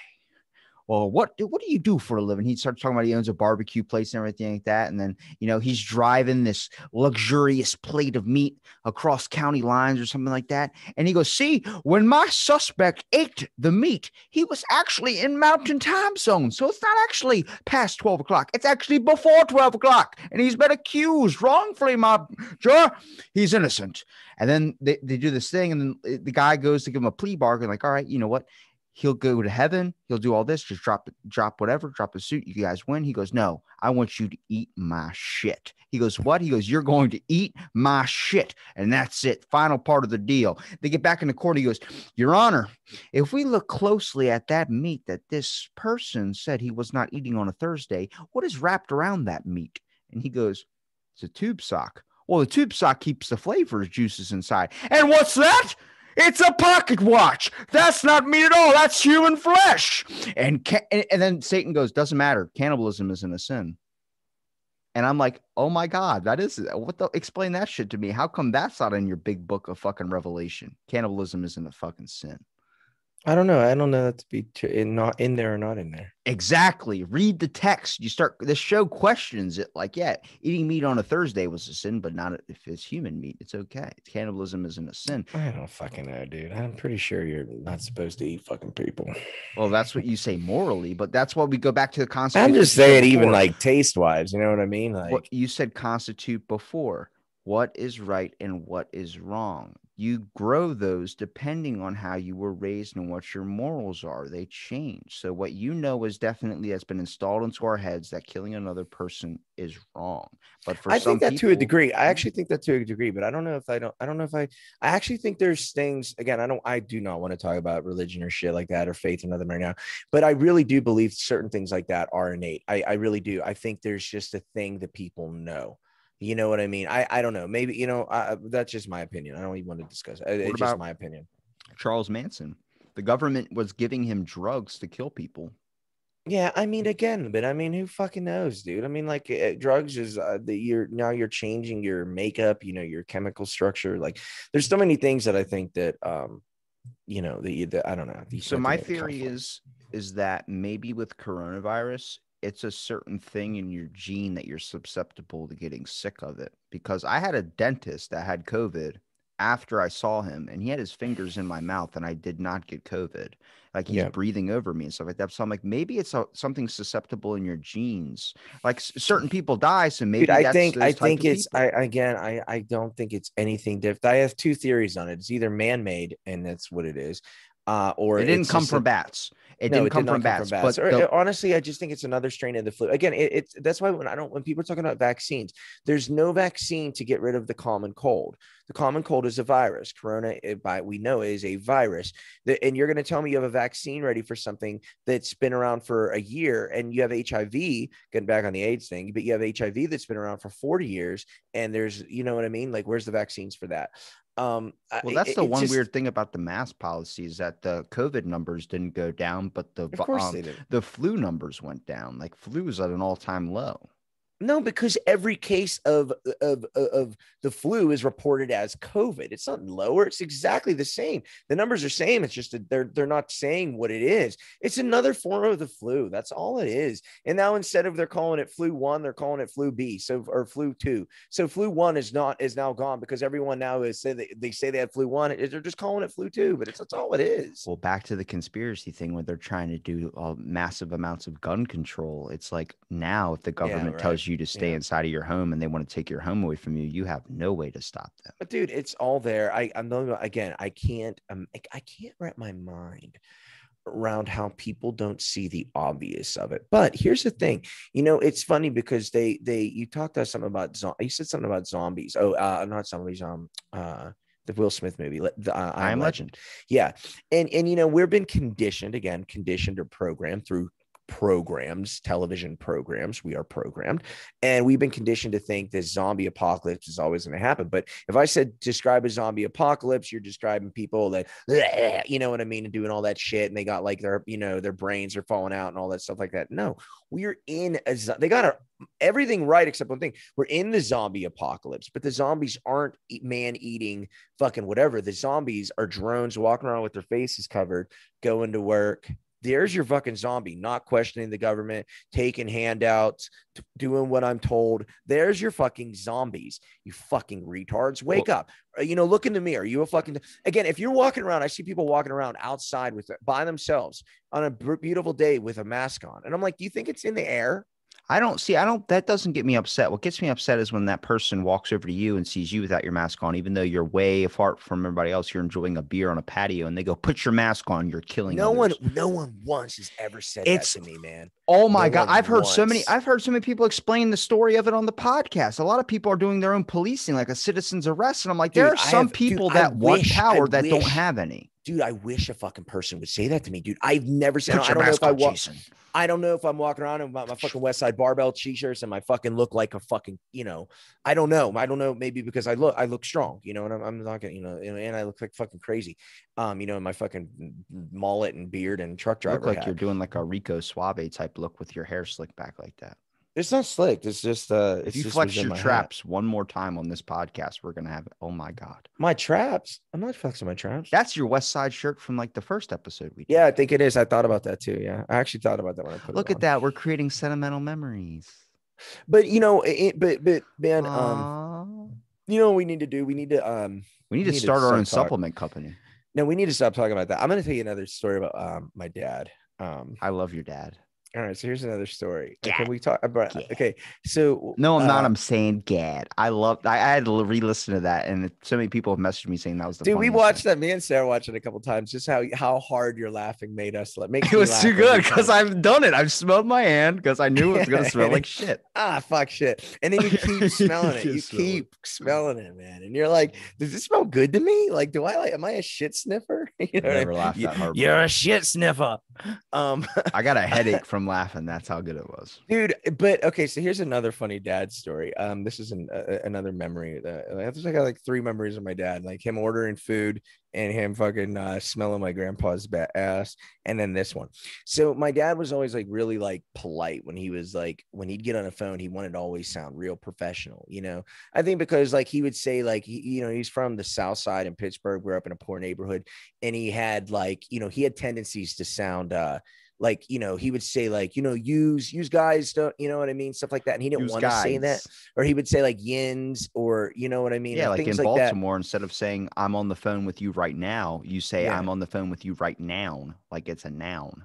well, what do you do for a living? He starts talking about he owns a barbecue place and everything like that. And then, he's driving this luxurious plate of meat across county lines or something like that. And he goes, see, when my suspect ate the meat, he was actually in Mountain Time Zone. So it's not actually past 12 o'clock. It's actually before 12 o'clock. And he's been accused wrongfully, my juror. He's innocent. And then they do this thing. And then the guy goes to give him a plea bargain. Like, all right, you know what? He'll go to heaven. He'll do all this. Just drop whatever, drop the suit. You guys win. He goes, no, I want you to eat my shit. He goes, what? He goes, you're going to eat my shit. And that's it. Final part of the deal. They get back in the court. He goes, Your Honor, if we look closely at that meat that this person said he was not eating on a Thursday, what is wrapped around that meat? And he goes, it's a tube sock. Well, the tube sock keeps the flavor juices inside. And what's that? It's a pocket watch. That's not meat at all. That's human flesh. And then Satan goes, doesn't matter. Cannibalism isn't a sin. And I'm like, oh my God, that is what the explain that shit to me. How come that's not in your big book of fucking Revelation? Cannibalism isn't a fucking sin. I don't know. I don't know that to be not in there or not in there. Exactly. Read the text. The show questions it like, yeah, eating meat on a Thursday was a sin, but not if it's human meat. It's okay. Cannibalism isn't a sin. I don't fucking know, dude. I'm pretty sure you're not supposed to eat fucking people. Well, that's what you say morally, but that's why we go back to the Constitution. I'm just saying, even like taste wise, you know what I mean? Like what you said, constitute before. What is right and what is wrong? You grow those depending on how you were raised and what your morals are. They change. So what is definitely has been installed into our heads that killing another person is wrong. But for I some think that people, to a degree. I actually think that to a degree, but I don't know if I actually think there's things, again, I do not want to talk about religion or shit like that or faith or nothing right now, but I really do believe certain things like that are innate. I really do. I think there's just a thing that people know. You know what I mean? I don't know. Maybe, that's just my opinion. I don't even want to discuss it. It's just my opinion. Charles Manson. The government was giving him drugs to kill people. Yeah, I mean, again, but I mean, who fucking knows, dude? I mean, like drugs is you're changing your makeup, your chemical structure. Like, there's so many things that I think that I don't know. So my theory is that maybe with coronavirus, it's a certain thing in your gene that you're susceptible to getting sick of it. Because I had a dentist that had COVID after I saw him, and he had his fingers in my mouth, and I did not get COVID. Like he's breathing over me and stuff like that. So I'm like, maybe it's something susceptible in your genes. Like certain people die, so maybe. Dude, I think it's. I don't think it's anything different. I have two theories on it. It's either man-made, and that's what it is, or it didn't come from bats. It didn't come from bats. But honestly, I just think it's another strain of the flu. Again, that's why when people are talking about vaccines, there's no vaccine to get rid of the common cold. The common cold is a virus. Corona, we know, is a virus. And you're going to tell me you have a vaccine ready for something that's been around for a year, and you have HIV, getting back on the AIDS thing, but you have HIV that's been around for 40 years, and there's, you know what I mean? Like, where's the vaccines for that? Well, that's the one weird thing about the mask policy is that the COVID numbers didn't go down, but the flu numbers went down. Like flu is at an all-time low. No, because every case of the flu is reported as COVID. It's not lower. It's exactly the same. The numbers are same. It's just that they're not saying what it is. It's another form of the flu. That's all it is. And now instead of they're calling it flu 1, they're calling it flu B. Or flu 2. So flu 1 is now gone because everyone now they say they had flu 1. They're just calling it flu 2, but that's all it is. Well, back to the conspiracy thing where they're trying to do massive amounts of gun control. It's like now if the government tells you to stay inside of your home and they want to take your home away from you, you have no way to stop them. But dude, it's all there. I can't wrap my mind around how people don't see the obvious of it. But here's the thing, it's funny because you talked about something about you said something about zombies. Not zombies. The Will Smith movie, I Am Legend. Yeah, and we've been conditioned or programmed through television programs. We are programmed, and we've been conditioned to think this zombie apocalypse is always going to happen. But if I said describe a zombie apocalypse, you're describing people that, you know what I mean, and doing all that shit, and they got like their brains are falling out and all that stuff like that. No, we're in they got everything right except one thing. We're in the zombie apocalypse, but the zombies aren't man-eating fucking whatever. The zombies are drones walking around with their faces covered, going to work, There's your fucking zombie, not questioning the government, taking handouts, doing what I'm told. There's your fucking zombies. You fucking retards. Wake up. Look in the mirror. You a fucking, again, if you're walking around, I see people walking around outside by themselves on a beautiful day with a mask on. And I'm like, do you think it's in the air? That doesn't get me upset. What gets me upset is when that person walks over to you and sees you without your mask on, even though you're way apart from everybody else, you're enjoying a beer on a patio, and they go, put your mask on, you're killing others. No one once has ever said that to me, man. Oh my God. I've heard so many people explain the story of it on the podcast. A lot of people are doing their own policing, like a citizen's arrest. And I'm like, there are some people that want power that don't have any. Dude, I wish a fucking person would say that to me, dude. I've never said. I don't know if I walk. I don't know if I'm walking around in my fucking West Side Barbell t-shirts and my fucking look like a fucking, I don't know. Maybe because I look strong, and I'm not gonna, and I look like fucking crazy, in my fucking mullet and beard and truck driver. You look like hat. You're doing like a Rico Suave type look with your hair slicked back like that. It's not slick. It's just if you flex your traps one more time on this podcast, we're gonna have it. Oh my God. My traps? I'm not flexing my traps. That's your West Side shirt from like the first episode we did. Yeah, I think it is. I thought about that too. Yeah. I actually thought about that when I put Look at that. We're creating sentimental memories. But but man, what we need to do? We need to start our own supplement company. No, we need to stop talking about that. I'm gonna tell you another story about my dad. I love your dad. All right, so here's another story. Can we talk about? Okay, so no, I'm not. I'm saying Gad. I had to re-listen to that, and so many people have messaged me saying that was the. Dude, we watched that. Me and Sarah watched it a couple times. Just how hard your laughing made us. It was too good because I've done it. I've smelled my hand because I knew it was gonna smell like shit. Fuck shit. And then you keep smelling it. You keep smelling it, man. And you're like, does this smell good to me? Like, am I a shit sniffer? You know, never laughed that hard. You're a shit sniffer. I got a headache from laughing. That's how good it was, dude. But okay, so here's another funny dad story. This is another memory. I got like 3 memories of my dad, like him ordering food and him fucking smelling my grandpa's ass, and then this one. So my dad was always like really like polite when he'd get on a phone. He wanted to always sound real professional, I think because like he would say like he's from the South Side in Pittsburgh. We're up in a poor neighborhood, and he had like he had tendencies to sound like, he would say like, use guys, don't, you know what I mean? Stuff like that. And he didn't want to say that, or he would say like yins, or, you know what I mean? Yeah. Like in Baltimore, instead of saying I'm on the phone with you right now, you say I'm on the phone with you right now. Like it's a noun.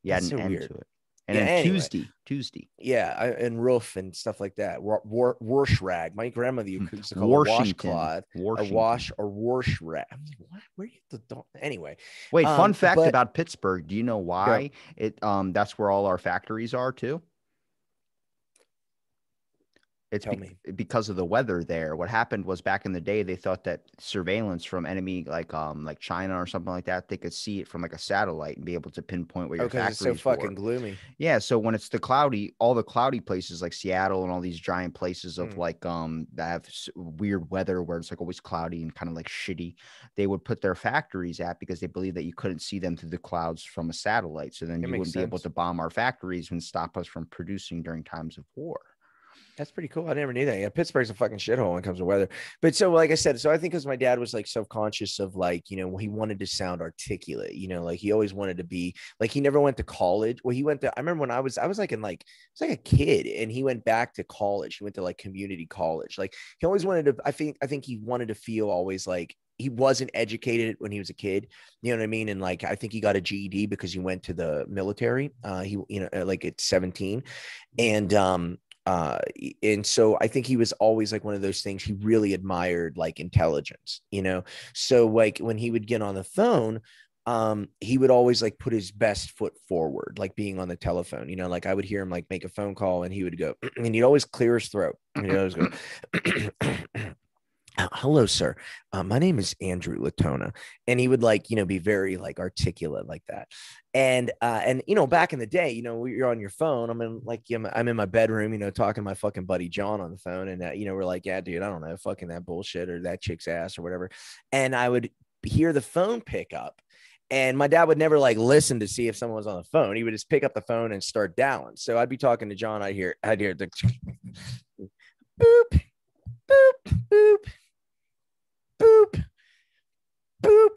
You had an end to it. And then anyway, Tuesday. Yeah. And roof and stuff like that. Wash rag. My grandmother used to call it washcloth, or wash or wash rag. I'm like, what? Where do you have to anyway? Wait, fun fact about Pittsburgh. Do you know why that's where all our factories are too? It's because of the weather there. What happened was back in the day, they thought that surveillance from enemy like China or something like that, they could see it from like a satellite and be able to pinpoint where your factories were. It's so fucking gloomy. Yeah, so when it's all the cloudy places like Seattle and all these giant places of like that have weird weather where it's like always cloudy and kind of like shitty, they would put their factories at because they believe that you couldn't see them through the clouds from a satellite. So then you wouldn't be able to bomb our factories and stop us from producing during times of war. That's pretty cool. I never knew that. Yeah, Pittsburgh's a fucking shithole when it comes to weather. But so, like I said, I think because my dad was like self-conscious of like, he wanted to sound articulate, like he always wanted to be like, he never went to college. Well, he went to, I remember when I was like I was like a kid, and he went back to college. He went to like community college. Like he always wanted to, I think he wanted to feel always like he wasn't educated when he was a kid. You know what I mean? And like, I think he got a GED because he went to the military. Like at 17. And so I think he was always like one of those things. He really admired like intelligence, so like when he would get on the phone, he would always like put his best foot forward, like being on the telephone, like I would hear him like make a phone call and he would go, and he'd always clear his throat. And he'd always go, hello, sir. My name is Andrew Latona. And he would like, be very like articulate like that. And back in the day, you're on your phone. I'm in my bedroom, talking to my fucking buddy John on the phone. And we're like, yeah, dude, I don't know, fucking that bullshit or that chick's ass or whatever. And I would hear the phone pick up. And my dad would never like listen to see if someone was on the phone. He would just pick up the phone and start dialing. So I'd be talking to John. I'd hear the boop, boop, boop. Boop, boop,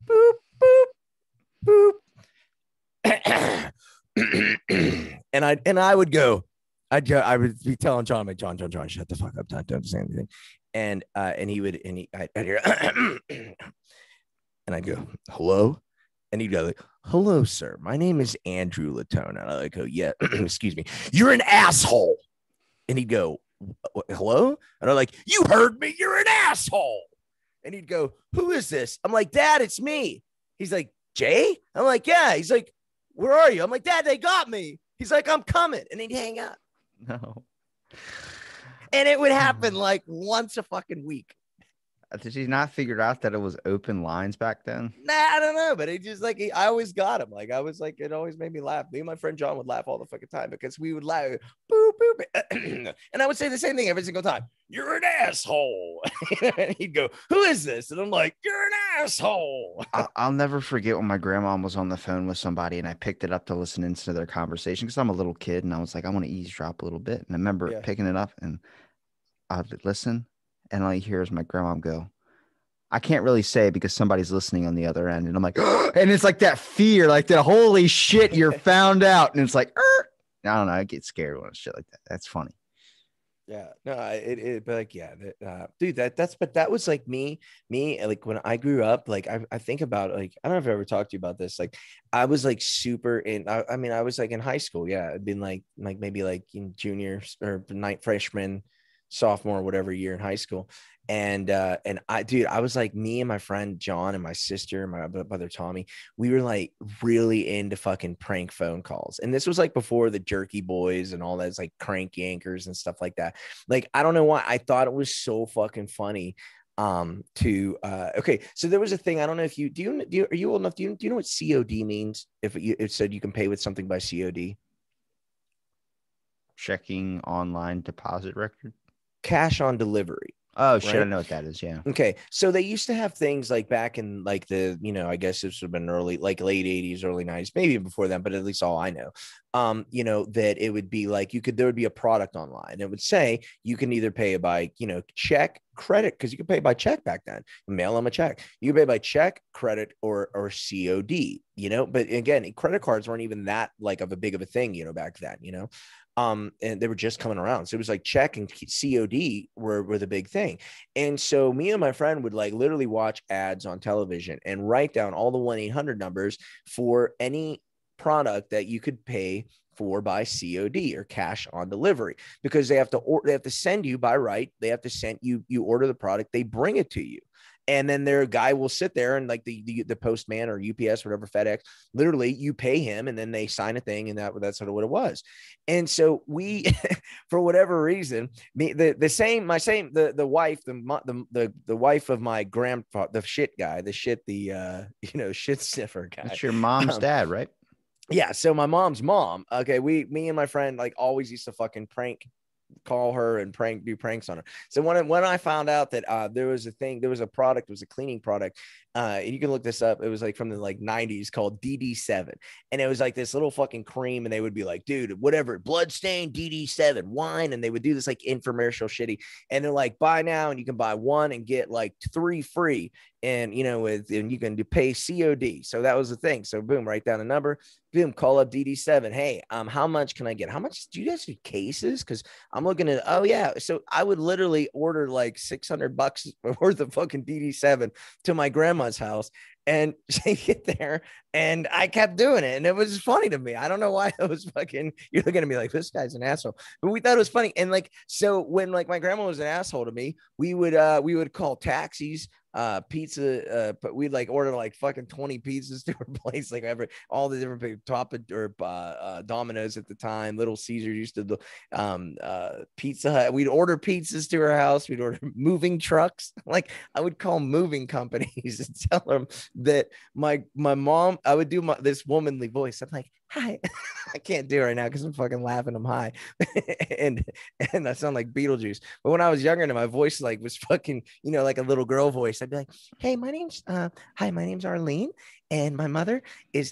boop, boop, boop. I would go, I would be telling John, like, John, shut the fuck up, don't say anything. And I'd hear, and I'd go, hello. And he'd go like, hello, sir. My name is Andrew Latona. And I like, oh, yeah, excuse me. You're an asshole. And he'd go, hello? And I'm like, you heard me. You're an asshole. And he'd go, who is this? I'm like, Dad, it's me. He's like, Jay? I'm like, yeah. He's like, where are you? I'm like, Dad, they got me. He's like, I'm coming. And he'd hang up. No. And it would happen like once a fucking week. Did he not figure out that it was open lines back then? Nah, I don't know, but it just like I always got him. Like I was like, it always made me laugh. Me and my friend John would laugh all the fucking time because we would laugh, boop, boop, and I would say the same thing every single time. You're an asshole. And he'd go, who is this? And I'm like, you're an asshole. I'll never forget when my grandma was on the phone with somebody and I picked it up to listen into their conversation because I'm a little kid and I was like, I want to eavesdrop a little bit. And I remember picking it up and I'd listen. And all you hear is my grandma go, I can't really say because somebody's listening on the other end. And I'm like, and it's like that fear, like that, holy shit, you're found out. And it's like, I don't know. I get scared when it's shit like that. That's funny. Yeah, no, but like, yeah, dude, but that was like me, like when I grew up, like I think about, like, I don't know if I ever talked to you about this. Like I was like super I mean, I was like in high school. Yeah. I'd been like maybe like in junior or night freshman, sophomore, whatever year in high school. And I was like, me and my friend John and my sister and my brother Tommy, we were like really into fucking prank phone calls. And this was like before the Jerky Boys and all that, like Crank Yankers and stuff like that. Like, I don't know why I thought it was so fucking funny. Okay, so there was a thing. I don't know if you are you old enough? Do you know what COD means? If it said you can pay with something by COD, checking online deposit record, cash on delivery. Oh, shit. Right? I know what that is. Yeah. Okay. So they used to have things like back in like the, I guess this would have been early, like late 80s, early 90s, maybe before then, but at least all I know, that it would be like there would be a product online. It would say you can either pay by, check, credit, because you could pay by check back then, mail them a check. You could pay by check, credit, or COD, but again, credit cards weren't even that like of a thing, back then, and they were just coming around. So it was like check and COD were the big thing. And so me and my friend would like literally watch ads on television and write down all the 1-800 numbers for any product that you could pay for by COD or cash on delivery, because they have to send you by right. They have to send you order the product, they bring it to you. And then their guy will sit there and like the postman or UPS, whatever, FedEx, literally you pay him and then they sign a thing. And that's sort of what it was. And so we, for whatever reason, the wife of my grandfather, the shit guy, shit sniffer guy. That's your mom's dad, right? Yeah. So my mom's mom. Okay. Me and my friend like always used to fucking call her and do pranks on her. So when I found out that there was a product, it was a cleaning product, and you can look this up, it was like from the like 90s called DD7, and it was like this little fucking cream, and they would be like, dude, whatever, bloodstain DD7 wine, and they would do this like infomercial shitty, and they're like, buy now and you can buy one and get like 3 free, and and you can pay COD. So that was the thing. So boom, write down a number, boom, call up DD7. Hey, how much can I get? How much do you guys do cases? Because I'm looking at, oh yeah. So I would literally order like $600 worth of fucking DD7 to my grandma's house, and she get there, and I kept doing it, and it was funny to me. I don't know why it was fucking. You're looking at me like this guy's an asshole, but we thought it was funny. And like, so when like my grandma was an asshole to me, we would call taxis, pizza, but we'd like order like fucking 20 pizzas to her place, like all the different top or Domino's at the time. Little Caesars used to do Pizza Hut. We'd order pizzas to her house. We'd order moving trucks. Like I would call moving companies and tell them that my mom, I would do this womanly voice. I'm like, hi. I can't do it right now because I'm fucking laughing. I'm high. and I sound like Beetlejuice. But when I was younger and my voice like was fucking, like a little girl voice, I'd be like, hey, my name's Arlene. And my mother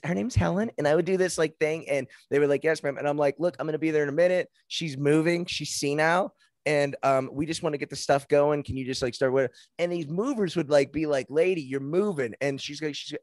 her name's Helen. And I would do this like thing. And they were like, yes, ma'am. And I'm like, look, I'm going to be there in a minute. She's moving. She's senile. and we just want to get the stuff going. Can you just like start with?" And these movers would like be like, "Lady, you're moving," and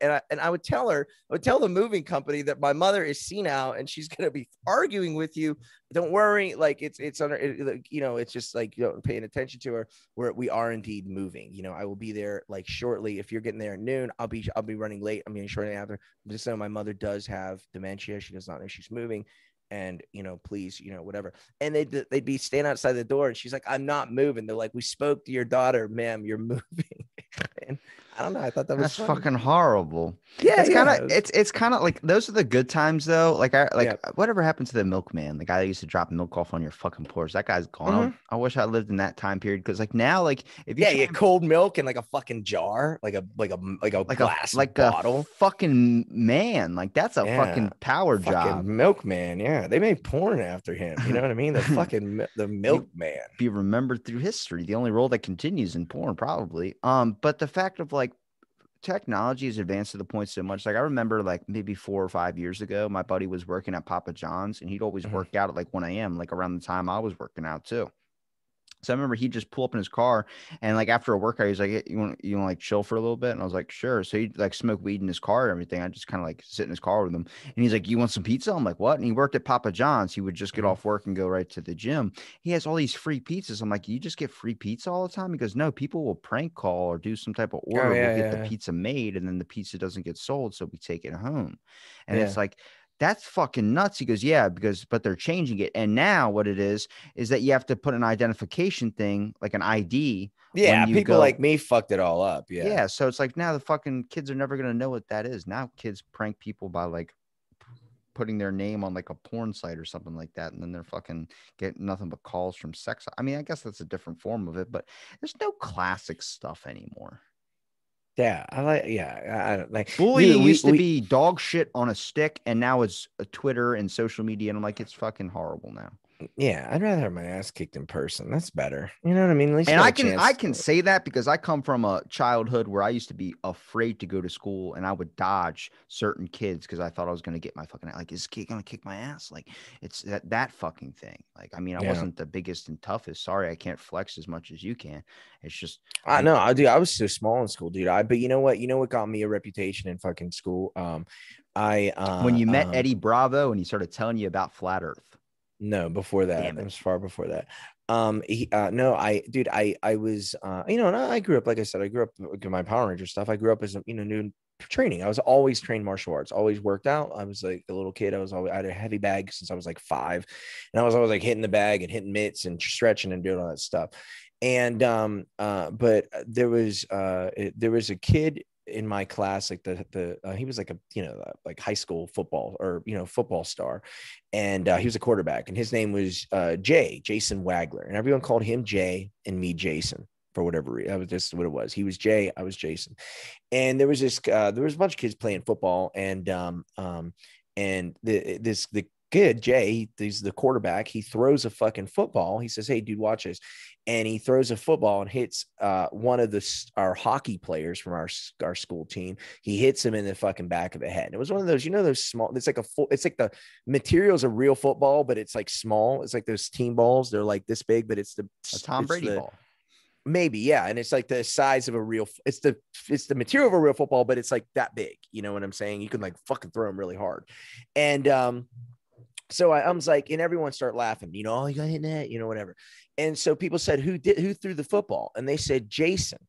I would tell her, I would tell the moving company that my mother is senile and she's gonna be arguing with you. Don't worry, like it's under, it's just like, paying attention to her. We are indeed moving. I will be there like shortly. If you're getting there at noon, I'll be running late. I mean, shortly after. Just so my mother does have dementia, she does not know she's moving. And please, whatever. And they'd be standing outside the door, and she's like, "I'm not moving." They're like, "We spoke to your daughter, ma'am. You're moving." And I don't know. I thought that was That's funny. fucking horrible. Yeah, It's kind of yeah. it's kind of like those are the good times though. Yeah. Whatever happened to the milkman, the guy that used to drop milk off on your fucking porch? That guy's gone. I wish I lived in that time period because like now, like if you Yeah, try yeah, cold milk in like a fucking jar, like a glass like a bottle. fucking man, like that's a Yeah, fucking power job. fucking milkman. Yeah, they made porn after him. You know what I mean? The He milkman. be remembered through history. The only role that continues in porn, probably. But the fact of like technology has advanced to the point so much. Like I remember like maybe 4 or 5 years ago, my buddy was working at Papa John's and he'd always Mhm. work out at like 1 a.m., like around the time I was working out too. So I remember he'd just pull up in his car and like after a workout, he's like, "Hey, you want to like chill for a little bit?" And I was like, "Sure." So he'd like smoke weed in his car and everything. I just kind of like sit in his car with him. And he's like, "You want some pizza?" I'm like, "What?" And he worked at Papa John's. He would just get Mhm. off work and go right to the gym. He has all these free pizzas. I'm like, "You just get free pizza all the time?" He goes, "No, people will prank call or do some type of Oh order. We'll yeah, get the yeah, pizza made and then the pizza doesn't get sold. So we take it home." And yeah. it's like, that's fucking nuts. He goes, "Yeah, but they're changing it. And now what it is that you have to put an identification thing, like an ID, when Yeah, you people go." like me fucked it all up. Yeah. Yeah. So it's like now the fucking kids are never going to know what that is. Now kids prank people by like putting their name on like a porn site or something like that. And then they're fucking getting nothing but calls from sex. I mean, I guess that's a different form of it, but there's no classic stuff anymore. Yeah, I like. Yeah, I don't like, dude. Bullying We used to we be dog shit on a stick, and now it's a Twitter and social media. And I'm like, it's fucking horrible now. Yeah, I'd rather have my ass kicked in person. That's better. You know what I mean? At least you And got I a can I chance. can say that because I come from a childhood where I used to be afraid to go to school and I would dodge certain kids because I thought I was going to get my fucking, like, is this kid going to kick my ass? Like it's that fucking thing. Like I mean, I Yeah, wasn't the biggest and toughest. Sorry, I can't flex as much as you can. It's just I know. I do. I was so small in school, dude. But you know what? You know what got me a reputation in fucking school? I when you met Eddie Bravo and he started telling you about flat Earth. No, before that. Damn It it. was far before that. No, dude, I was, and I grew up, like I said, I grew up with my Power Ranger stuff. I grew up as a, new training. I was always trained martial arts, always worked out. I was like a little kid. I had a heavy bag since I was like 5. And I was always like hitting the bag and hitting mitts and stretching and doing all that stuff. And, but there was a kid in my class, like he was like a, like high school football or, football star. And he was a quarterback and his name was Jason Wagler. And everyone called him Jay and me Jason for whatever reason. That was just what it was. He was Jay, I was Jason. And there was a bunch of kids playing football and the kid, Jay, he's the quarterback. He throws a fucking football. He says, "Hey, dude, watch this." And he throws a football and hits one of our hockey players from our school team. He hits him in the fucking back of the head. And it was one of those, those small. It's like the materials of real football, but it's like small. It's like those team balls. They're like this big, but it's A Tom Brady ball. maybe, yeah. And it's like the size of a real. It's the material of a real football, but it's like that big. You know what I'm saying? You can like fucking throw them really hard, and so I was like, and everyone started laughing, "Oh, you got hit in the head, whatever." And so people said, who threw the football? And they said, Jason.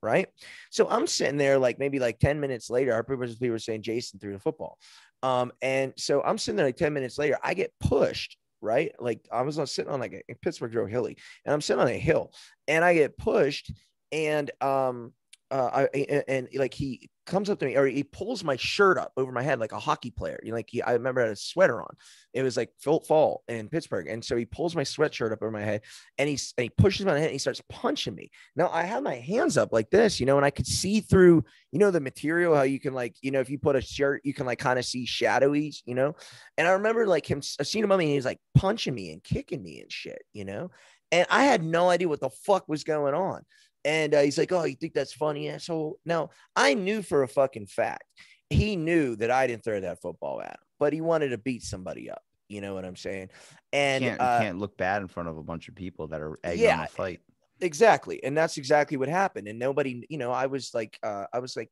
Right. So I'm sitting there like maybe like 10 minutes later, our people were saying Jason threw the football. And so I'm sitting there like 10 minutes later, I get pushed. Right. Like I was sitting on like a Pittsburgh Joe Hilly and I'm sitting on a hill and I get pushed and like he comes up to me or he pulls my shirt up over my head like a hockey player. I remember I had a sweater on. It was like fall in Pittsburgh. And so he pulls my sweatshirt up over my head and he pushes my head and he starts punching me. Now I have my hands up like this, and I could see through, the material, how you can like, if you put a shirt, you can like kind of see shadowy, and I remember like I seen him on me and he was like punching me and kicking me and shit, and I had no idea what the fuck was going on. And he's like, "Oh, you think that's funny, asshole?" Now, I knew for a fucking fact he knew that I didn't throw that football at him, but he wanted to beat somebody up. You know what I'm saying? You And can't look bad in front of a bunch of people that are egging on yeah, a fight. exactly. And that's exactly what happened. And nobody, I was like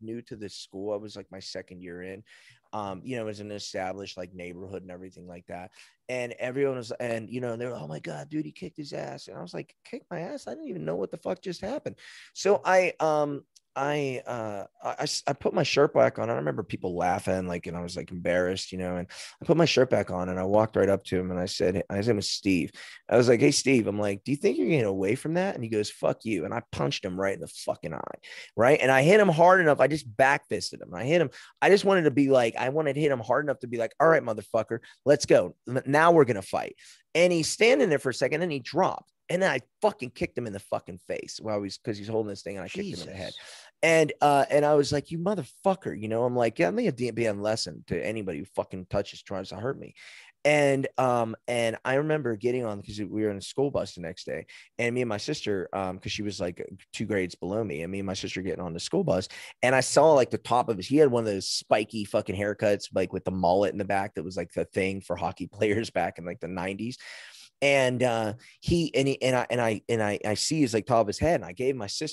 new to this school. I was like my second year in. It was an established like neighborhood and everything like that. And everyone was, and they were, oh my God, dude, he kicked his ass. And I was like, kick my ass? I didn't even know what the fuck just happened. So I put my shirt back on. I remember people laughing, like, and I was like embarrassed, and I put my shirt back on and I walked right up to him and I said, his name was Steve. I was like, hey, Steve, I'm like, do you think you're getting away from that? And he goes, fuck you. And I punched him right in the fucking eye. Right. And I hit him hard enough. I just back fisted him. I hit him. I just wanted to be like, I wanted to hit him hard enough to be like, all right, motherfucker, let's go. Now we're going to fight. And he's standing there for a second and he dropped. And then I fucking kicked him in the fucking face because he's holding this thing and I kicked him in the head. And I was like, you motherfucker, I'm like, yeah, I'm gonna be a lesson to anybody who fucking tries to hurt me. And I remember getting on because we were in a school bus the next day, and me and my sister, because she was like 2 grades below me, and me and my sister getting on the school bus, and I saw like the top of he had one of those spiky fucking haircuts, like with the mullet in the back, that was like the thing for hockey players back in like the 90s. And I see his like top of his head, and I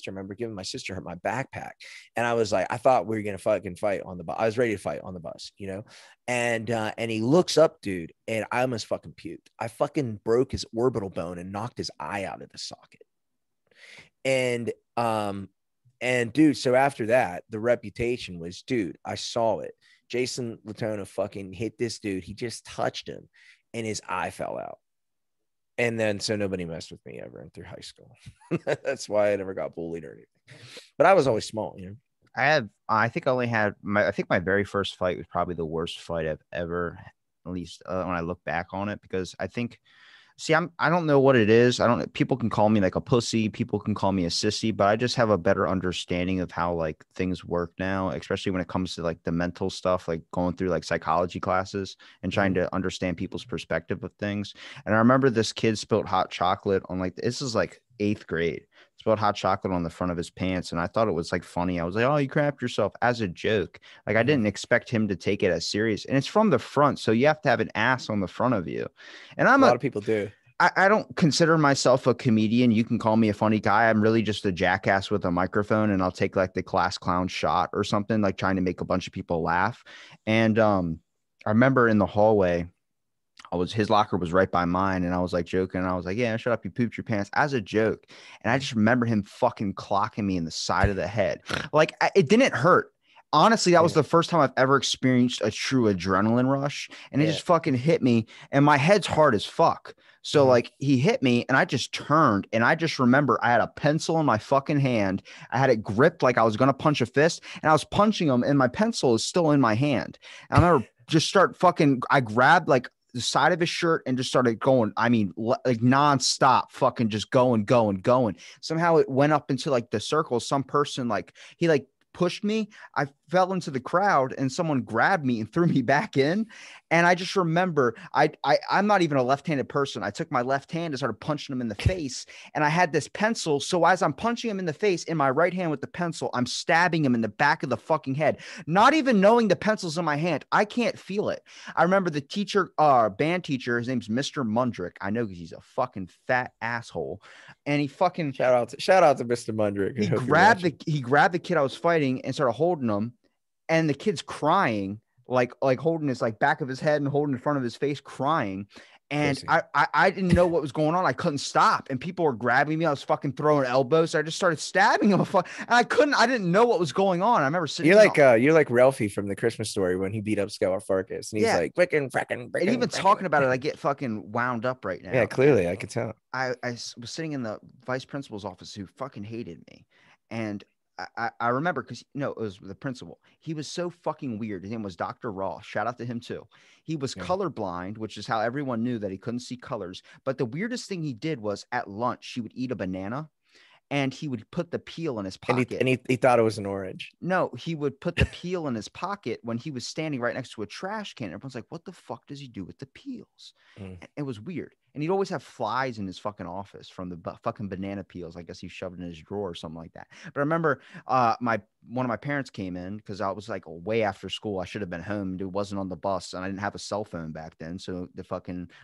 remember giving my sister my backpack, and I was like, I thought we were gonna fucking fight on the bus. I was ready to fight on the bus, and he looks up, dude, and I almost fucking puked. I fucking broke his orbital bone and knocked his eye out of the socket. And dude, so after that, the reputation was, dude, I saw it. Jason Latona fucking hit this dude. He just touched him, and his eye fell out. And then so nobody messed with me ever through high school. That's why I never got bullied or anything. But I was always small, I think I only had I think my very first fight was probably the worst fight I've ever, at least when I look back on it, because I think, I don't know what it is. People can call me like a pussy. People can call me a sissy, but I just have a better understanding of how like things work now, especially when it comes to like the mental stuff, like going through like psychology classes and trying to understand people's perspective of things. And I remember this kid spilled hot chocolate on this is like 8th grade, spilled hot chocolate on the front of his pants. And I thought it was like funny. I was like, oh, you crapped yourself, as a joke. Like I didn't expect him to take it as serious. And it's from the front. So you have to have an ass on the front of you. And a lot of people do. I don't consider myself a comedian. You can call me a funny guy. I'm really just a jackass with a microphone, and I'll take like the class clown shot or something, like trying to make a bunch of people laugh. And I remember in the hallway, his locker was right by mine, and I was like joking. And I was like, yeah, shut up, you pooped your pants, as a joke. And I just remember him fucking clocking me in the side of the head. Like it didn't hurt. Honestly, that was the first time I've ever experienced a true adrenaline rush, and it just fucking hit me, and my head's hard as fuck. So like he hit me and I just turned, and I just remember I had a pencil in my fucking hand. I had it gripped like I was going to punch a fist, and I was punching him, and my pencil is still in my hand. And I remember I grabbed like the side of his shirt and just started going. I mean, like nonstop, fucking just going. Somehow it went up into like the circle. Some person he pushed me. I fell into the crowd, and someone grabbed me and threw me back in. And I just remember I'm not even a left-handed person. I took my left hand and started punching him in the face, and I had this pencil. So as I'm punching him in the face in my right hand with the pencil, I'm stabbing him in the back of the fucking head, not even knowing the pencil's in my hand. I can't feel it. I remember the teacher, band teacher, his name's Mr. Mundrick. I know because he's a fucking fat asshole. And he fucking shout out to Mr. Mundrick. He grabbed the kid I was fighting and started holding him, and the kid's crying, like holding his like back of his head and holding in front of his face, crying. And I didn't know what was going on. I couldn't stop, and people were grabbing me. I was fucking throwing elbows. So I just started stabbing him. And I didn't know what was going on. I remember sitting. You're like Ralphie from the Christmas Story when he beat up Scout Farkas, and he's like, frickin'. And even talking about it, I get fucking wound up right now. Yeah, clearly I could tell. I was sitting in the vice principal's office, who fucking hated me, and I remember because it was the principal. He was so fucking weird. His name was Dr. Ross. Shout out to him too. He was colorblind, which is how everyone knew that he couldn't see colors. But the weirdest thing he did was at lunch, he would eat a banana, and he would put the peel in his pocket. And he thought it was an orange. No, he would put the peel in his pocket when he was standing right next to a trash can. Everyone's like, what the fuck does he do with the peels? It was weird. And he'd always have flies in his fucking office from the fucking banana peels. I guess he shoved in his drawer or something like that. But I remember my one of my parents came in because I was like way after school. I should have been home. It wasn't on the bus, and I didn't have a cell phone back then. So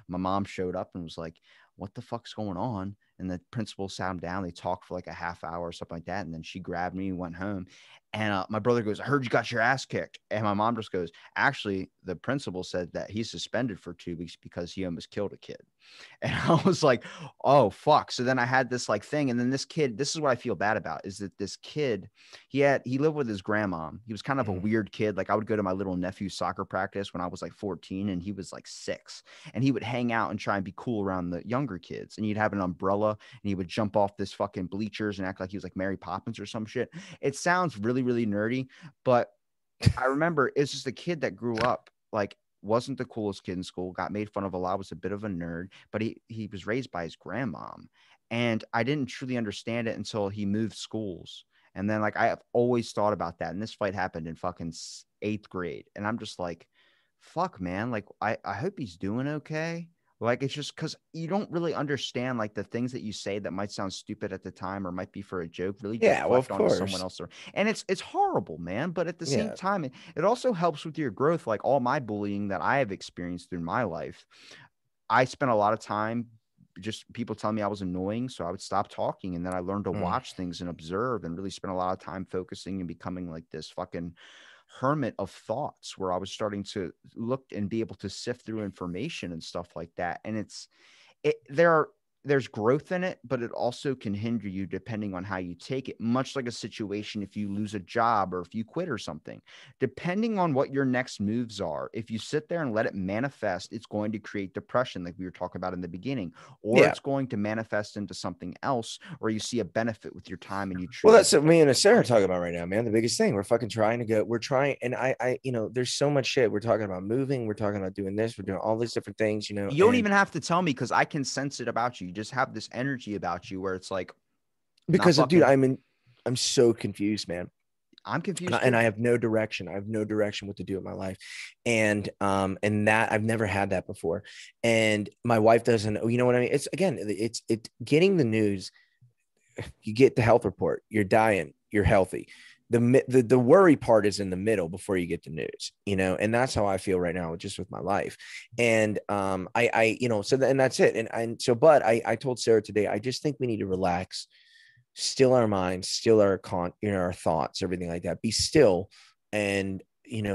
my mom showed up and was like, "What the fuck's going on?" And the principal sat him down. They talked for like a half hour or something like that. And then she grabbed me and went home. And my brother goes, "I heard you got your ass kicked." And my mom just goes, "Actually, the principal said that he's suspended for 2 weeks because he almost killed a kid." And I was like, "Oh, fuck." So then I had this like thing. And then this kid, this is what I feel bad about, is that this kid, he lived with his grandma. He was kind of a weird kid. Like I would go to my little nephew's soccer practice when I was like 14 and he was like 6. And he would hang out and try and be cool around the younger kids. And he'd have an umbrella and he would jump off this fucking bleachers and act like he was like Mary Poppins or some shit. It sounds really, really nerdy, but I remember it's just a kid that grew up like wasn't the coolest kid in school, got made fun of a lot, was a bit of a nerd, but he was raised by his grandmom. And I didn't truly understand it until he moved schools. And then like I have always thought about that. And this fight happened in fucking 8th grade. And I'm just like, fuck, man. Like I hope he's doing okay. Like it's just because you don't really understand like the things that you say that might sound stupid at the time or might be for a joke, really Yeah, well, of deflect onto someone course. else. And it's horrible, man. But at the same Yeah. time, it also helps with your growth. Like all my bullying that I have experienced through my life, I spent a lot of time just people telling me I was annoying. So I would stop talking. And then I learned to Mm. watch things and observe and really spend a lot of time focusing and becoming like this fucking hermit of thoughts where I was starting to look and be able to sift through information and stuff like that. And there's growth in it, but it also can hinder you depending on how you take it. Much like a situation, if you lose a job or if you quit or something, depending on what your next moves are, if you sit there and let it manifest, it's going to create depression, like we were talking about in the beginning, or Yeah. it's going to manifest into something else where you see a benefit with your time and you Well, truly. that's what me and Sarah are talking about right now, man. The biggest thing, we're fucking trying to go. We're trying, and there's so much shit. We're talking about moving. We're talking about doing this. We're doing all these different things, You don't and even have to tell me because I can sense it about you. You just have this energy about you where it's like not because of, dude, fucking. I'm so confused, man. I'm And confused and too. I have no direction. I have no direction what to do in my life, and that I've never had that before. And my wife doesn't. You know what I mean? It's again, it's getting the news. You get the health report. You're dying. You're healthy. The worry part is in the middle before you get the news, and that's how I feel right now, just with my life. And and that's it. And so, but I told Sarah today, I just think we need to relax, still our minds, still our thoughts, everything like that. Be still and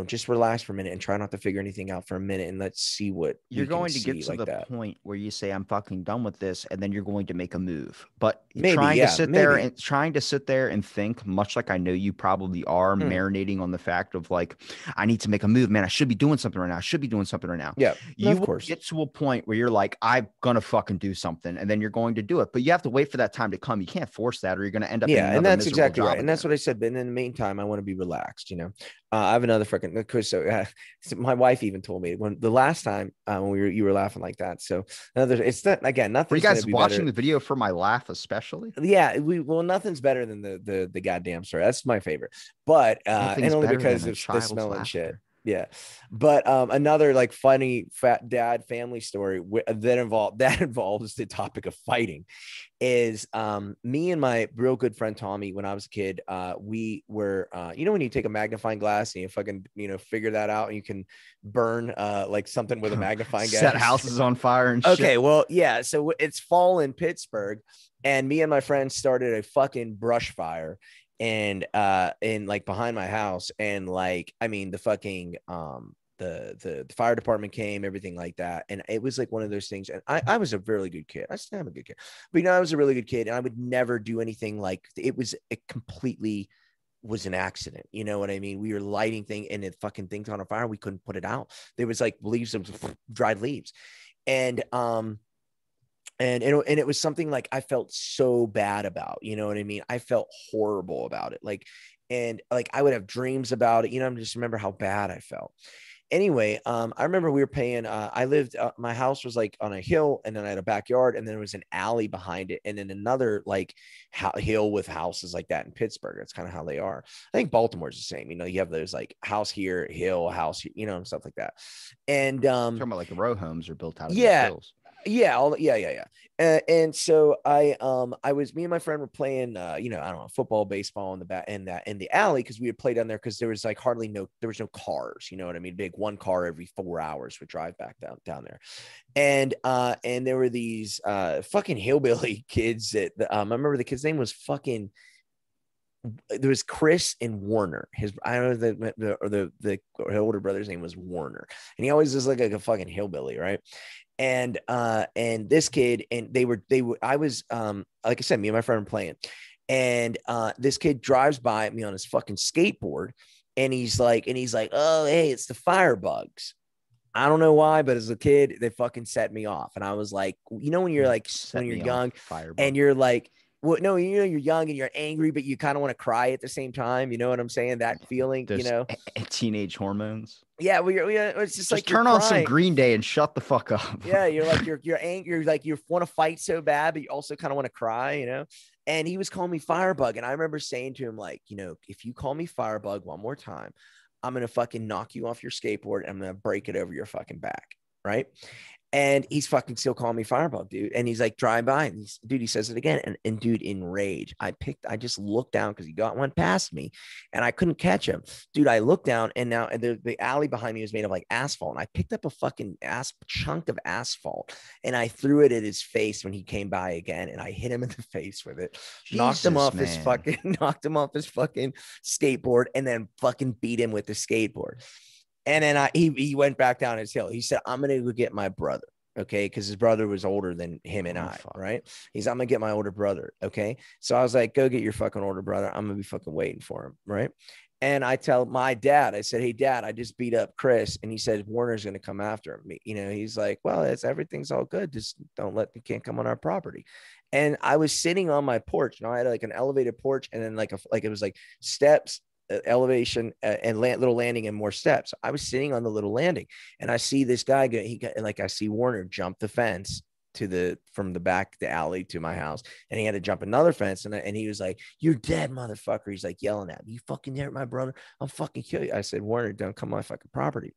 just relax for a minute and try not to figure anything out for a minute, and let's see what You're we can going to get see to like the that. point where you say, I'm fucking done with this, and then you're going to make a move. But Maybe, yeah, maybe. trying to sit there and think, much like I know you probably are, Mm, marinating on the fact of like, I need to make a move, man. I should be doing something right now. I should be doing something right now. yeah, no, You of will course. get to a point where you're like, I'm gonna fucking do something, and then you're going to do it. But you have to wait for that time to come. You can't force that, or you're gonna end up in Yeah, and another that's miserable exactly right, job and that's again. what I said. But in the meantime, I want to be relaxed. I have another freaking because so my wife even told me when the last time when you were laughing like that. So it's not again. Were you Nothing's going to guys be watching better. the video for my laugh, especially? Yeah, nothing's better than the goddamn story. That's my favorite, but and Nothing's only better than because a of the child's smell and shit. laughter. Yeah, but another like funny fat dad family story that involves the topic of fighting is me and my real good friend Tommy. When I was a kid, we were when you take a magnifying glass and you fucking figure that out and you can burn like something with a magnifying Set glass. houses on fire and shit. Okay, well, yeah. So it's fall in Pittsburgh, and me and my friends started a fucking brush fire, and in like behind my house, and like I mean the fucking the fire department came, everything like that, and it was like one of those things. And I was a really good kid. I still am a good kid, but I was a really good kid, and I would never do anything like it completely was an accident. You know what I mean? We were lighting thing and it fucking things on a fire. We couldn't put it out. There was like leaves of dried leaves. And it was something like I felt so bad about, you know what I mean? I felt horrible about it. Like, and like I would have dreams about it, I just remember how bad I felt. Anyway, I remember we were paying, I lived, my house was like on a hill, and then I had a backyard, and then there was an alley behind it, and then another like hill with houses like that in Pittsburgh. That's kind of how they are. I think Baltimore's the same. You have those like house here, hill, house, and stuff like that. And Talking about like row homes are built out of these yeah, hills. Yeah. And so I was me and my friend were playing I don't know, football, baseball in the back in the alley because we would play down there because there was like there was no cars, you know what I mean? Big one car every 4 hours would drive back down there. And there were these fucking hillbilly kids that I remember the kid's name was fucking there was Chris and Warner. I don't know the older brother's name was Warner, and he always was like a fucking hillbilly, right? And this kid and they were I was like I said, me and my friend were playing, and this kid drives by me on his fucking skateboard, and he's like, oh hey, it's the firebugs. I don't know why, but as a kid, they fucking set me off. And I was like, when you're like, when you're young and you're like, well, no, you're young and you're angry, but you kind of want to cry at the same time. You know what I'm saying? That feeling, There's teenage hormones. Yeah. It's just like, turn on some Green Day and shut the fuck up. Yeah. You're like, you're angry. You're like, you want to fight so bad, but you also kind of want to cry, And he was calling me Firebug. And I remember saying to him, like, if you call me Firebug one more time, I'm going to fucking knock you off your skateboard and I'm going to break it over your fucking back. Right. And he's fucking still calling me Firebug, dude. And he's like driving by and he says it again. And dude, in rage, I just looked down because he went past me and I couldn't catch him. Dude, I looked down and now the alley behind me was made of like asphalt. And I picked up a fucking chunk of asphalt and I threw it at his face when he came by again. And I hit him in the face with it, knocked him off his fucking skateboard and then fucking beat him with the skateboard. And then he went back down his hill. He said, I'm going to go get my brother. Okay. Cause his brother was older than him and I. Fuck. Right. I'm going to get my older brother. Okay. So I was like, go get your fucking older brother. I'm going to be fucking waiting for him. Right. And I tell my dad, I said, hey dad, I just beat up Chris. And he said, Warner's going to come after me. He's like, well, everything's all good. Just he can't come on our property. And I was sitting on my porch. I had like an elevated porch and then it was like steps, elevation and little landing and more steps. I was sitting on the little landing and I see this guy go, I see Warner jump the fence from the back the alley to my house, and he had to jump another fence and he was like, you're dead, motherfucker. He's like yelling at me, you fucking hurt my brother, I'll fucking kill you. I said, Warner, don't come on my fucking property.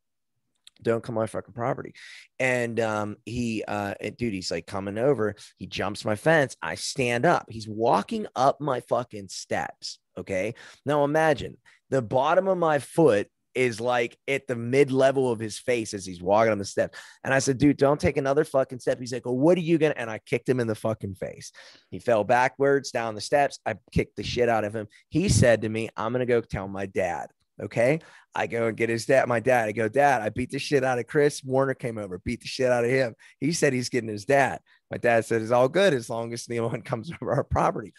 Don't come on my fucking property. And dude, he's like coming over. He jumps my fence. I stand up. He's walking up my fucking steps. Okay. Now imagine the bottom of my foot is like at the mid-level of his face as he's walking on the steps. And I said, dude, don't take another fucking step. He's like, well, what are you going to? And I kicked him in the fucking face. He fell backwards down the steps. I kicked the shit out of him. He said to me, I'm going to go tell my dad. Okay. I go and get my dad. I go, Dad, I beat the shit out of Chris. Warner came over, beat the shit out of him. He said he's getting his dad. My dad said it's all good as long as no one comes over our property.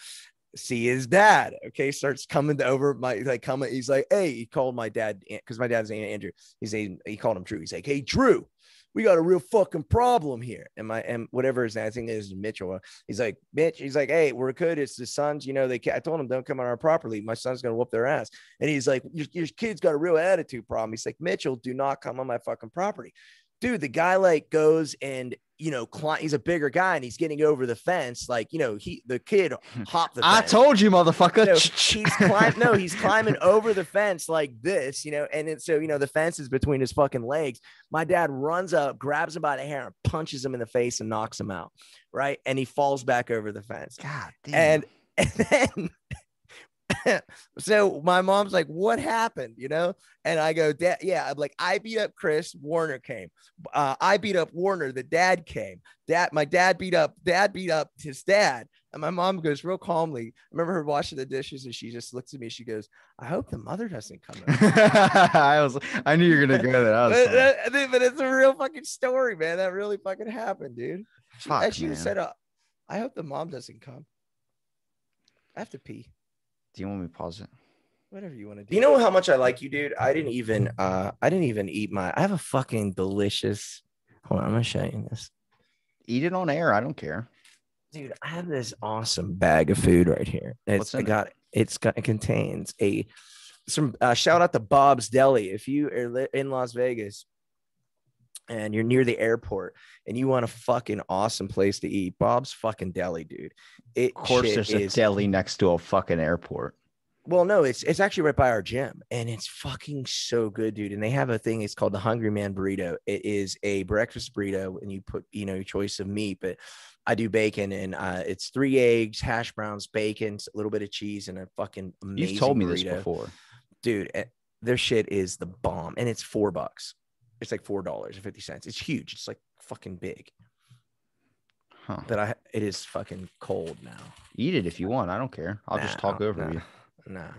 See his dad. Okay. Starts coming over he's like, hey, he called my dad because my dad's name Andrew. He called him Drew. He's like, hey, Drew, we got a real fucking problem here. And whatever his name, I think is Mitchell. He's like, Mitch, he's like, hey, we're good. It's the sons, I told him don't come on our property. My son's going to whoop their ass. And he's like, your kid's got a real attitude problem. He's like, Mitchell, do not come on my fucking property. Dude, the guy goes and, he's a bigger guy and he's getting over the fence. The kid hopped the fence. I told you, motherfucker. He's climbing over the fence like this, and it's the fence is between his fucking legs. My dad runs up, grabs him by the hair and punches him in the face and knocks him out. Right. And he falls back over the fence. God damn. And then so my mom's like, what happened? And I go, Dad, yeah. I'm like, I beat up Chris. Warner came. I beat up Warner. The dad came. My dad beat up his dad. And my mom goes real calmly. I remember her washing the dishes and she just looks at me. She goes, I hope the mother doesn't come over. I knew you were going to go there. But it's a real fucking story, man. That really fucking happened, dude. She said, I hope the mom doesn't come. I have to pee. Do you want me to pause it? Whatever you want to do. You know how much I like you, dude? I didn't even eat I have a fucking delicious. Hold on, I'm gonna show you this. Eat it on air. I don't care. Dude, I have this awesome bag of food right here. It contains some shout out to Bob's Deli. If you are in Las Vegas and you're near the airport and you want a fucking awesome place to eat, Bob's fucking Deli, dude. Of course, there's a deli next to a fucking airport. Well, no, it's actually right by our gym, and it's fucking so good, dude. And they have a thing. It's called the Hungry Man Burrito. It is a breakfast burrito, and you put your choice of meat, but I do bacon, and it's 3 eggs, hash browns, bacon, a little bit of cheese, and a fucking You've told amazing me this burrito, before. dude. Their shit is the bomb, and it's $4. It's like $4.50. It's huge. It's like fucking big. Huh. But it is fucking cold now. Eat it if you want. I don't care. I'll just talk over you. Nah,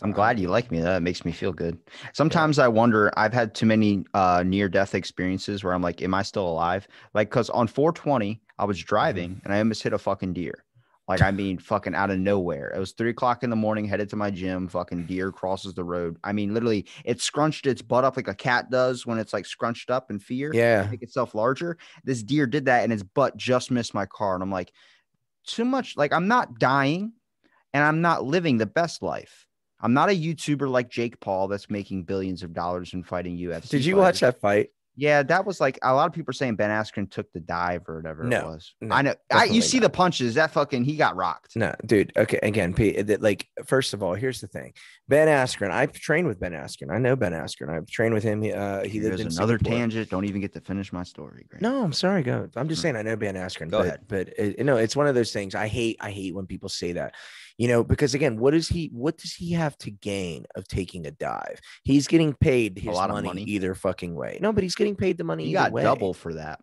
I'm glad you like me. That makes me feel good. Sometimes I wonder, I've had too many near-death experiences where I'm like, am I still alive? Like, because on 420, I was driving and I almost hit a fucking deer. Like, I mean, fucking out of nowhere. It was 3 o'clock in the morning, headed to my gym. Fucking deer crosses the road. I mean, literally, it scrunched its butt up like a cat does when it's like scrunched up in fear to make itself larger. This deer did that and its butt just missed my car. And I'm like, too much. Like, I'm not dying and I'm not living the best life. I'm not a YouTuber like Jake Paul that's making billions of dollars and fighting UFC. Did you watch that fight? Yeah, that was like a lot of people are saying Ben Askren took the dive or whatever it was. No, I know. You see the punches. That fucking he got rocked. No, dude. Okay, again, like first of all, here's the thing. Ben Askren. I've trained with Ben Askren. I know Ben Askren. I've trained with him. He lived in another Singapore. Tangent. Don't even get to finish my story. Grant. No, I'm sorry. Go. I'm just saying I know Ben Askren. Go ahead. But no, it's one of those things. I hate when people say that. Because again, what does he have to gain of taking a dive? He's getting paid his money either fucking way. No, but he's getting paid the money. He got double for that.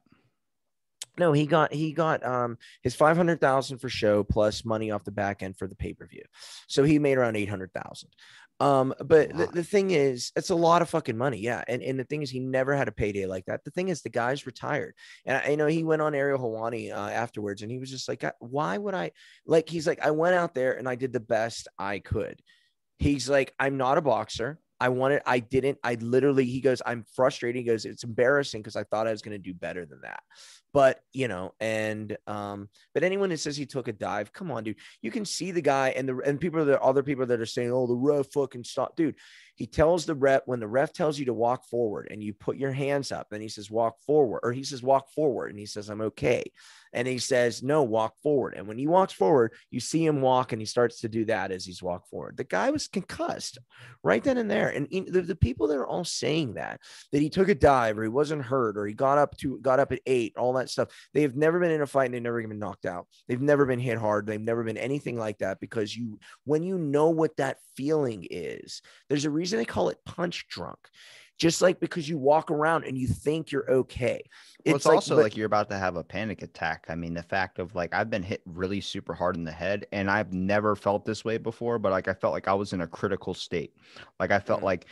No, he got his 500,000 for show plus money off the back end for the pay-per-view. So he made around 800,000. But the thing is, it's a lot of fucking money. Yeah. And the thing is, he never had a payday like that. The thing is, the guy's retired. And I know he went on Ariel Helwani afterwards, and he was just like, why would I he's like, I went out there and I did the best I could. He's like, I'm not a boxer. He goes, I'm frustrated. He goes, it's embarrassing because I thought I was going to do better than that. But, but anyone that says he took a dive, come on, dude, you can see the guy and other people that are saying, oh, the ref fucking stop, dude. He tells the ref, when the ref tells you to walk forward and you put your hands up, and he says, walk forward, or he says, walk forward. And he says, I'm okay. And he says, no, walk forward. And when he walks forward, you see him walk, and he starts to do that as he's walked forward. The guy was concussed right then and there. And the people that are all saying that he took a dive or he wasn't hurt or he got up at 8, all that stuff. They have never been in a fight and they've never been knocked out. They've never been hit hard. They've never been anything like that, because when you know what that feeling is, there's a reason they call it punch drunk. Just like because you walk around and you think you're okay. It's also like you're about to have a panic attack. I mean, the fact of like, I've been hit really super hard in the head and I've never felt this way before, but like, I felt like I was in a critical state. Like I felt like,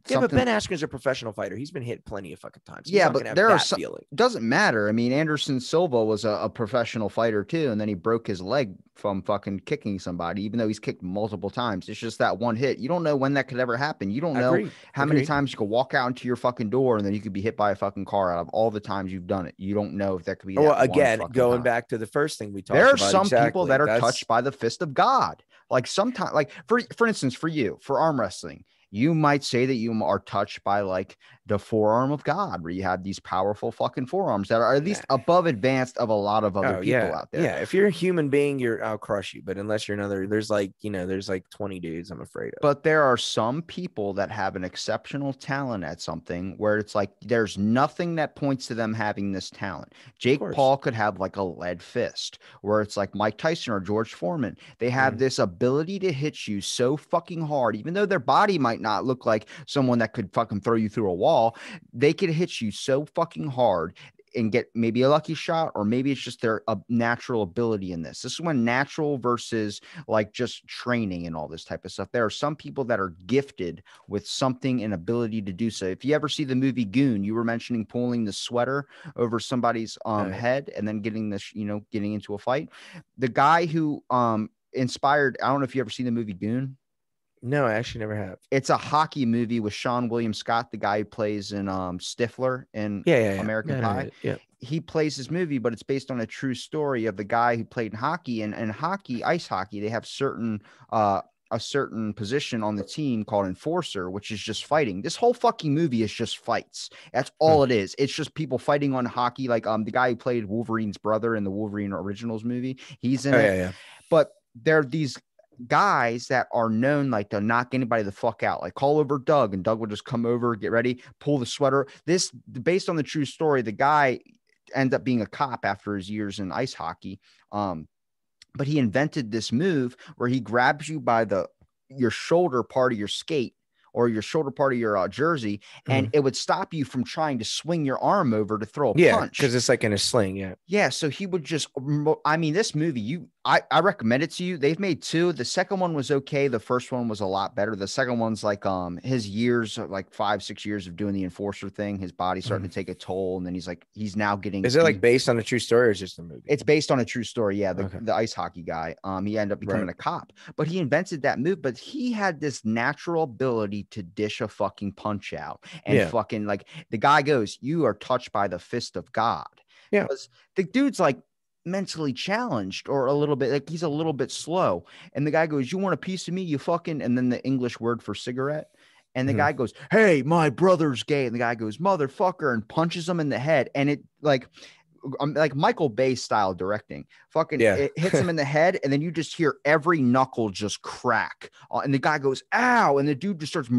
but Ben Askren's a professional fighter. He's been hit plenty of fucking times. He's but there are some, doesn't matter. I mean, Anderson Silva was a professional fighter too, and then he broke his leg from fucking kicking somebody, even though he's kicked multiple times. It's just that one hit. You don't know when that could ever happen. You don't know how many times you could walk out into your fucking door and then you could be hit by a fucking car. Out of all the times you've done it, you don't know if that could be. Well, again, going back to the first thing we talked about, there are some people that are touched by the fist of God. Like sometimes, like for instance, for arm wrestling, you might say that you are touched by like the forearm of God, where you have these powerful fucking forearms that are at least above advanced of a lot of other people out there. Yeah. If you're a human being, I'll crush you. But unless you're there's like 20 dudes I'm afraid of. But there are some people that have an exceptional talent at something where it's like, there's nothing that points to them having this talent. Jake Paul could have like a lead fist, where it's like Mike Tyson or George Foreman. They have this ability to hit you so fucking hard, even though their body might not look like someone that could fucking throw you through a wall. They could hit you so fucking hard and get maybe a lucky shot, or maybe it's just their natural ability in this. This is when natural versus like just training and all this type of stuff. There are some people that are gifted with something and ability to do so. If you ever see the movie Goon, you were mentioning pulling the sweater over somebody's head and then getting this, getting into a fight. The guy who inspired, I don't know if you ever seen the movie Goon. No, I actually never have. It's a hockey movie with Sean William Scott, the guy who plays in Stifler in American Pie. Yeah. He plays this movie, but it's based on a true story of the guy who played in hockey. And hockey, ice hockey, they have a certain position on the team called enforcer, which is just fighting. This whole fucking movie is just fights. That's all it is. It's just people fighting on hockey. Like the guy who played Wolverine's brother in the Wolverine Originals movie, he's in it. Yeah. But there are these guys that are known like to knock anybody the fuck out, like call over Doug, and Doug will just come over, get ready, pull the sweater. This, based on the true story, the guy ends up being a cop after his years in ice hockey. But he invented this move where he grabs you by your shoulder part of your skate or your shoulder part of your jersey, and it would stop you from trying to swing your arm over to throw a punch. Because it's like in a sling. Yeah. So he would just, I mean, this movie, I recommend it to you. They've made two. The second one was okay. The first one was a lot better. The second one's like his years, like 5-6 years of doing the enforcer thing, his body's starting to take a toll. And then he's now getting. Is it like based on a true story or is it just a movie? It's based on a true story. Yeah. The ice hockey guy, he ended up becoming a cop, but he invented that move. But he had this natural ability to dish a fucking punch out, and fucking like the guy goes, "You are touched by the fist of God." Yeah. Because the dude's like mentally challenged or a little bit, like he's a little bit slow. And the guy goes, "You want a piece of me, you fucking," and then the English word for cigarette. And the guy goes, "Hey, my brother's gay." And the guy goes, "Motherfucker," and punches him in the head. And it like Michael Bay style directing, it hits him in the head. And then you just hear every knuckle just crack. And the guy goes, "Ow." And the dude just starts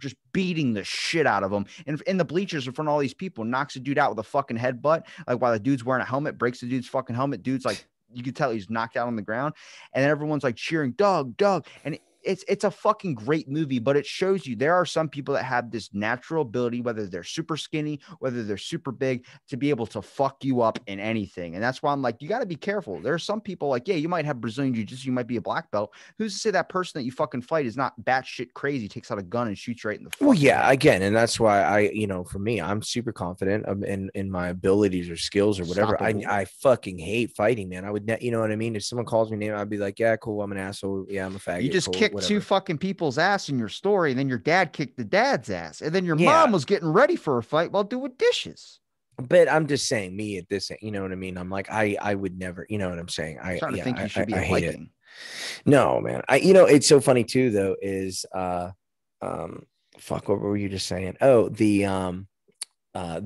just beating the shit out of him. And in the bleachers in front of all these people, knocks a dude out with a fucking headbutt. Like while the dude's wearing a helmet, breaks the dude's fucking helmet. Dude's like, you can tell he's knocked out on the ground. And then everyone's like cheering, "Doug, Doug." And it's a fucking great movie, but it shows you there are some people that have this natural ability, whether they're super skinny, whether they're super big, to be able to fuck you up in anything. And that's why I'm like, you got to be careful. There are some people like, yeah, you might have Brazilian jiu-jitsu, you might be a black belt. Who's to say that person that you fucking fight is not batshit crazy, takes out a gun and shoots right in the fucking head? Again, and that's why for me, I'm super confident in my abilities or skills or whatever. I fucking hate fighting, man. I would, you know what I mean? If someone calls me name, I'd be like, "Yeah, cool, I'm an asshole. Yeah, I'm a faggot." You just kicked two fucking people's ass in your story, and then your dad kicked the dad's ass, and then your mom was getting ready for a fight while doing dishes. But I'm just saying, me at this, you know what I mean? I'm like, I would never, you know what I'm saying? I think you should be a Viking. No, man. It's so funny too, though, is fuck, what were you just saying? Oh, the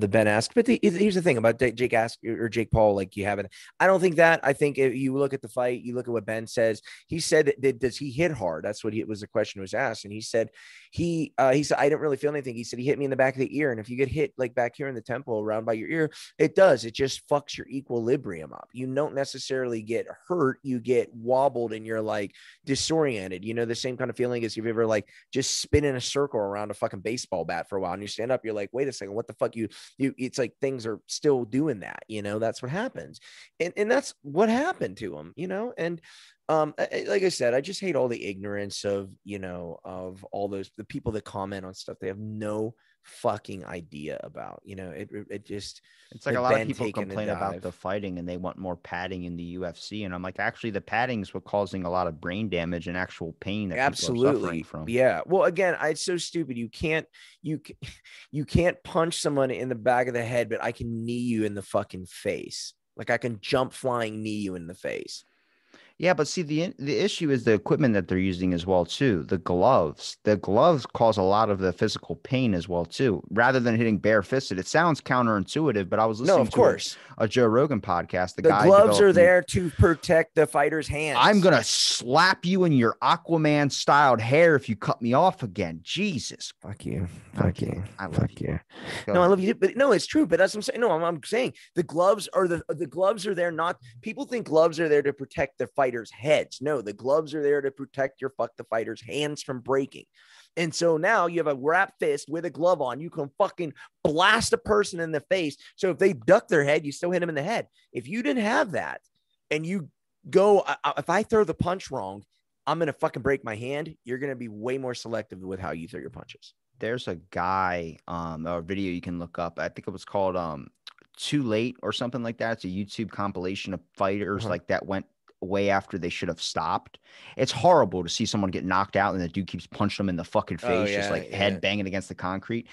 Ben Ask, but here's the thing about Jake Ask or Jake Paul, like you haven't. I don't think that. I think if you look at the fight, you look at what Ben says. He said, "Does he hit hard?" That's what was the question was asked, and he said he said, "I didn't really feel anything." He said he hit me in the back of the ear, and if you get hit like back here in the temple around by your ear, it does. It just fucks your equilibrium up. You don't necessarily get hurt. You get wobbled and you're like disoriented. You know, the same kind of feeling as if you've ever like just spin in a circle around a fucking baseball bat for a while, and you stand up, you're like, "Wait a second, what the fuck?" You it's like things are still doing that, you know. That's what happens, and that's what happened to him, you know. And like I said, I just hate all the ignorance of, you know, of all the people that comment on stuff they have no fucking idea about, you know. It just, it's like a lot of people complain about the fighting and they want more padding in the UFC, and I'm like, actually the padding is what causing a lot of brain damage and actual pain that people are suffering from. Yeah, well, again, it's so stupid. You can't punch someone in the back of the head, but I can knee you in the fucking face. Like I can jump flying knee you in the face. Yeah, but see, the issue is the equipment that they're using as well, too. The gloves cause a lot of the physical pain as well, too, rather than hitting bare-fisted. It sounds counterintuitive, but I was listening to a Joe Rogan podcast. The gloves are there to protect the fighter's hands. I'm going to slap you in your Aquaman-styled hair if you cut me off again. Jesus. Fuck you. Fuck you. I love you. No, I love you. But no, it's true. But that's what I'm saying. No, I'm saying the gloves are the gloves are there not. People think gloves are there to protect the fighters' heads. No, the gloves are there to protect the fighter's hands from breaking. And so now you have a wrapped fist with a glove on. You can fucking blast a person in the face. So if they duck their head, you still hit them in the head. If you didn't have that and you go, if I throw the punch wrong, I'm going to fucking break my hand. You're going to be way more selective with how you throw your punches. There's a guy, a video you can look up. I think it was called Too Late or something like that. It's a YouTube compilation of fighters like that went way after they should have stopped. It's horrible to see someone get knocked out and the dude keeps punching them in the fucking face, head banging against the concrete.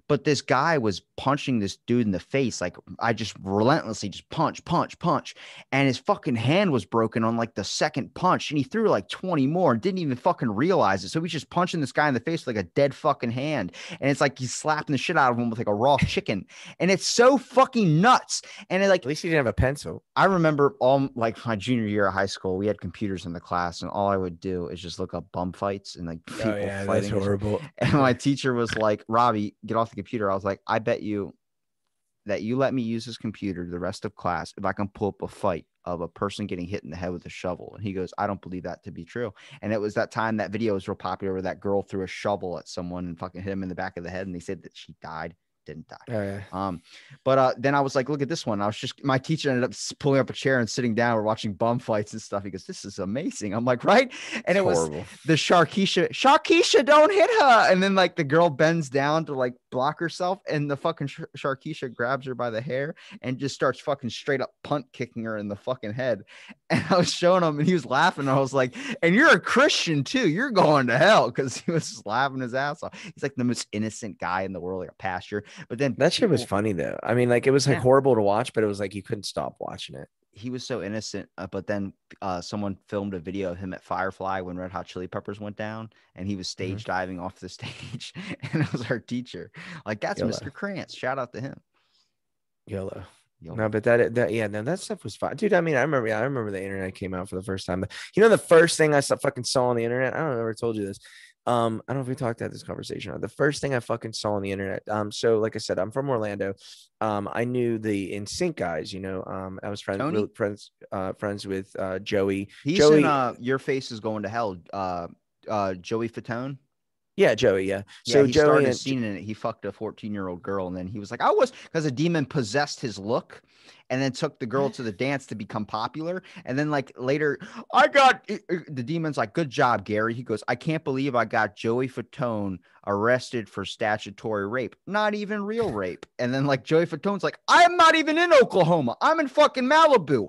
But this guy was punching this dude in the face. Like I just relentlessly just punch. And his fucking hand was broken on like the second punch. And he threw like 20 more and didn't even fucking realize it. So he's just punching this guy in the face with like a dead fucking hand. And it's like he's slapping the shit out of him with like a raw chicken. And it's so fucking nuts. And it, like, at least he didn't have a pencil. I remember all like my junior year of high school. We had computers in the class, and all I would do is just look up bum fights and like people that's fighting. horrible. And my teacher was like, Robbie, get off the computer. I was like, I bet you that you let me use this computer the rest of class if I can pull up a fight of a person getting hit in the head with a shovel. And he goes, I don't believe that to be true. And it was that time that video was real popular where that girl threw a shovel at someone and fucking hit him in the back of the head. And they said that she died. Didn't die. But then I was like, look at this one. My teacher ended up pulling up a chair and sitting down. We're watching bum fights and stuff. He goes, this is amazing. I'm like, right. And it was horrible. The Sharkeisha, don't hit her. And then like the girl bends down to like block herself, and the fucking Sharkeisha grabs her by the hair and just starts fucking straight up punt kicking her in the fucking head. And I was showing him, and he was laughing. I was like, and you're a Christian too. You're going to hell, because he was just laughing his ass off. He's like the most innocent guy in the world, like a pastor. But then that shit was funny though. I mean, like it was like horrible to watch, but it was like you couldn't stop watching it. He was so innocent. But then someone filmed a video of him at Firefly when Red Hot Chili Peppers went down, and he was stage diving off the stage, and it was our teacher. Like, that's YOLO. Mr. Krantz. Shout out to him. YOLO. No, but that stuff was fun, dude. I mean, I remember the internet came out for the first time. But you know, the first thing I fucking saw on the internet, I don't know if I ever told you this. I don't know if we talked about this conversation. The first thing I fucking saw on the internet. So like I said, I'm from Orlando. I knew the NSYNC guys. You know, I was friends with Joey. He's in Your Face Is Going to Hell. Joey Fatone. Yeah, Joey. Yeah. So he Joey started a scene in it. He fucked a 14-year-old girl, and then he was like, because a demon possessed his look, and then took the girl to the dance to become popular. And then like later, the demon's like, good job, Gary. He goes, I can't believe I got Joey Fatone arrested for statutory rape, not even real rape. And then like Joey Fatone's like, I'm not even in Oklahoma. I'm in fucking Malibu.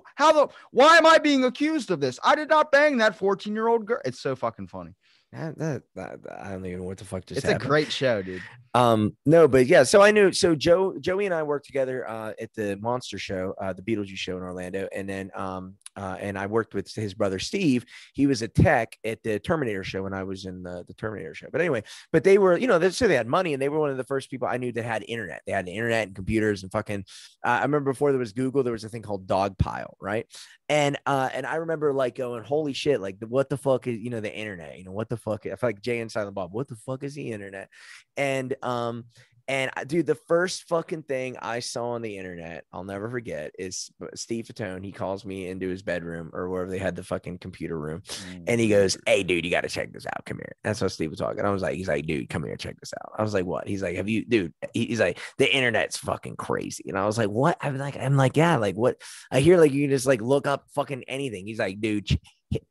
Why am I being accused of this? I did not bang that 14-year-old girl. It's so fucking funny. I don't even know what the fuck just happened. It's a great show, dude. No, but yeah, so I knew. So Joey and I worked together at the Monster Show, the Beetlejuice show in Orlando, and then and I worked with his brother Steve. He was a tech at the Terminator show when I was in the Terminator show. But anyway, but they were, you know, so they had money, and they were one of the first people I knew that had internet. They had the internet and computers and fucking. I remember before there was Google, there was a thing called Dogpile, right? And I remember like going, holy shit, like what the fuck is, you know, the internet? You know, what the fuck? I feel like Jay and Silent Bob. What the fuck is the internet? And dude, the first fucking thing I saw on the internet, I'll never forget, is Steve Fatone. He calls me into his bedroom or wherever they had the fucking computer room. And he goes, hey, dude, you got to check this out. Come here. That's how Steve was talking. I was like, he's like, dude, come here, check this out. I was like, what? He's like, have you, dude? He's like, the internet's fucking crazy. And I was like, what? I'm like, yeah, like what? I hear like you can just like look up fucking anything. He's like, dude,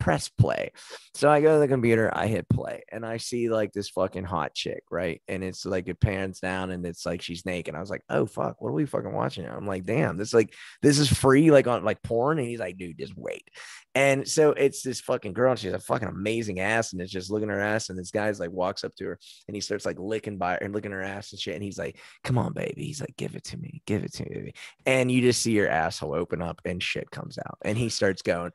press play. So I go to the computer, I hit play, and I see like this fucking hot chick, right? And it's like it pans down and it's like she's naked. I was like, oh fuck, what are we fucking watching now? I'm like, damn, this is free, like on like porn. And he's like, dude, just wait. And so it's this fucking girl, and she's a fucking amazing ass, and it's just looking at her ass. And this guy's like walks up to her, and he starts like licking her ass and shit. And he's like, come on, baby. He's like, give it to me, baby. And you just see your asshole open up and shit comes out, and he starts going,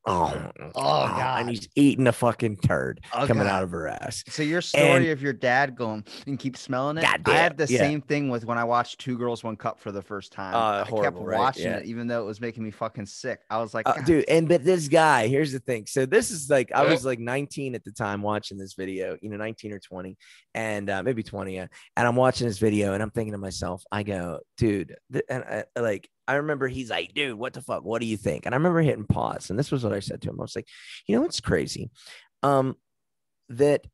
oh God. And he's eating a fucking turd coming out of her ass. So your story of your dad going and keep smelling it. I had the same thing with when I watched Two Girls, One Cup for the first time. I kept watching it, even though it was making me fucking sick. I was like, dude, but this guy, here's the thing. So this is like, I was like 19 at the time watching this video, you know, 19 or 20, and maybe 20. And I'm watching this video, and I'm thinking to myself, I go, dude, I remember he's like, dude, what the fuck? What do you think? And I remember hitting pause. And this was what I said to him. I was like, you know, what's crazy? That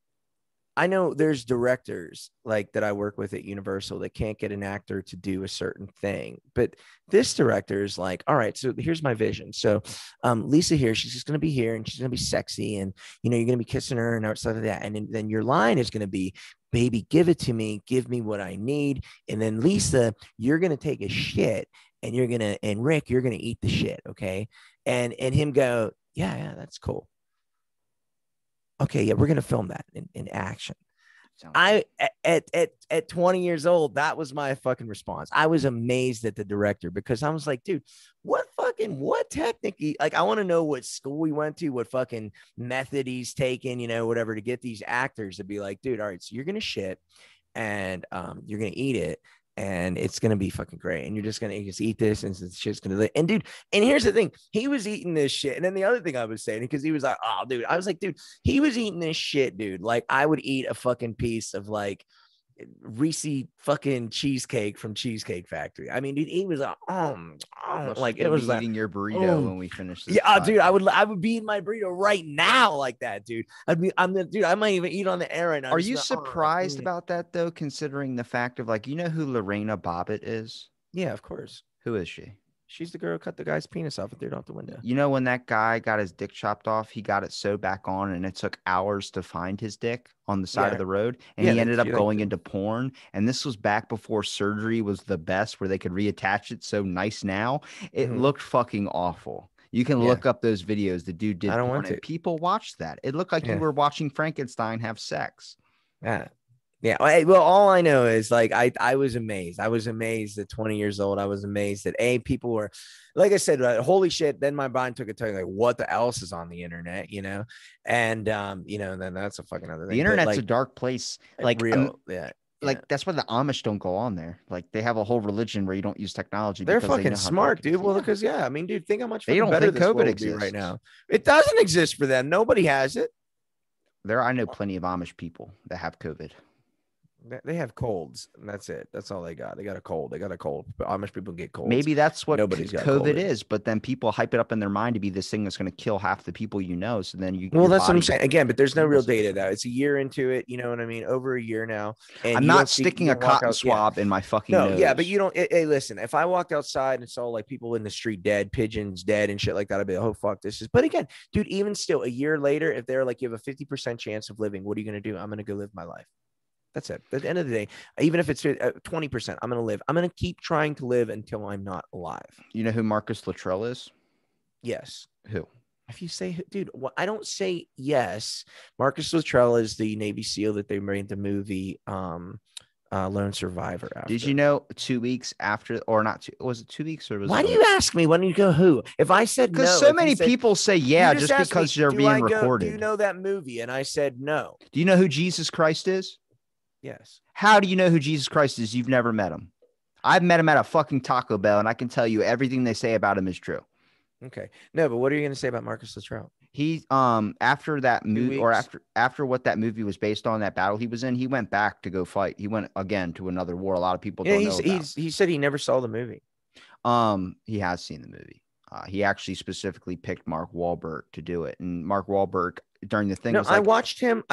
I know there's directors like that I work with at Universal that can't get an actor to do a certain thing. But this director is like, all right, so here's my vision. So Lisa here, she's just going to be here, and she's going to be sexy. And, you know, you're going to be kissing her and stuff like that. And then your line is going to be, baby, give it to me. Give me what I need. And then Lisa, you're going to take a shit. And Rick, you're gonna eat the shit, okay? And him go, yeah, that's cool. Okay, yeah, we're gonna film that in action. I at 20 years old, that was my fucking response. I was amazed at the director, because I was like, dude, what technique? Like, I want to know what school he went to, what fucking method he's taken, you know, whatever, to get these actors to be like, dude, all right, so you're gonna shit, and you're gonna eat it. and it's gonna be fucking great. And you're just gonna just eat this, and this shit's gonna. And dude, and here's the thing: he was eating this shit, and then the other thing I was saying, because he was like, "Oh, dude," I was like, "Dude, he was eating this shit, dude. Like I would eat a fucking piece of like Reese fucking cheesecake from Cheesecake Factory. I mean, dude, he was like, like it was like, eating your burrito when we finish this. yeah, dude, I would be in my burrito right now like that, dude. Dude, I might even eat on the air right now. Are you surprised about that though, considering the fact of like, you know who Lorena Bobbitt is? Yeah, of course. Who is she? She's the girl who cut the guy's penis off and threw it out the window. You know, when that guy got his dick chopped off, he got it sewed back on, and it took hours to find his dick on the side of the road. And he ended up going into porn. And this was back before surgery was the best, where they could reattach it so nice now. It looked fucking awful. You can look up those videos. The dude did I don't porn, want to. and people watched that. It looked like you were watching Frankenstein have sex. Yeah. Yeah. Well, all I know is like I was amazed. I was amazed at 20 years old. I was amazed that people were, like I said, holy shit. Then my mind took a turn, like, what the else is on the internet, you know? And then that's a fucking other thing. The internet's a dark place. Like real, like that's why the Amish don't go on there. Like they have a whole religion where you don't use technology. They're fucking smart, dude. Well, because I mean, dude, think how much they don't better think this COVID world exists right now. It doesn't exist for them. Nobody has it. I know plenty of Amish people that have COVID. They have colds, and that's it. That's all they got. They got a cold. They got a cold. But Amish people get colds. Maybe that's what nobody's got COVID is. But then people hype it up in their mind to be this thing that's going to kill half the people you know. So then well, that's what I'm saying. Again, but there's no real data though. It's a year into it. You know what I mean? Over a year now. And I'm not sticking a cotton swab in my fucking nose. Yeah, but you don't. Hey, listen. If I walked outside and saw like people in the street dead, pigeons dead, and shit like that, I'd be like, oh fuck, this is. But again, dude, even still, a year later, if they're like, you have a 50% chance of living, what are you going to do? I'm going to go live my life. That's it. At the end of the day, even if it's 20%, I'm going to live. I'm going to keep trying to live until I'm not alive. You know who Marcus Luttrell is? Yes. Who? If you say, dude, well, I don't say yes. Marcus Luttrell is the Navy SEAL that they made the movie Lone Survivor after. Did you know 2 weeks after, or not? Was it 2 weeks or was? Why do you ask me? When you go who? If I said no, because so many people say yeah, just because they're being recorded. Do you know that movie? And I said no. Do you know who Jesus Christ is? Yes. How do you know who Jesus Christ is? You've never met him. I've met him at a fucking Taco Bell, and I can tell you everything they say about him is true. Okay. No, but what are you going to say about Marcus Luttrell? He after that movie, or after what that movie was based on, that battle he was in, he went back to go fight. He went again to another war. A lot of people don't know about. He said he never saw the movie. He has seen the movie. He actually specifically picked Mark Wahlberg to do it, and Mark Wahlberg during the thing. No, I watched him.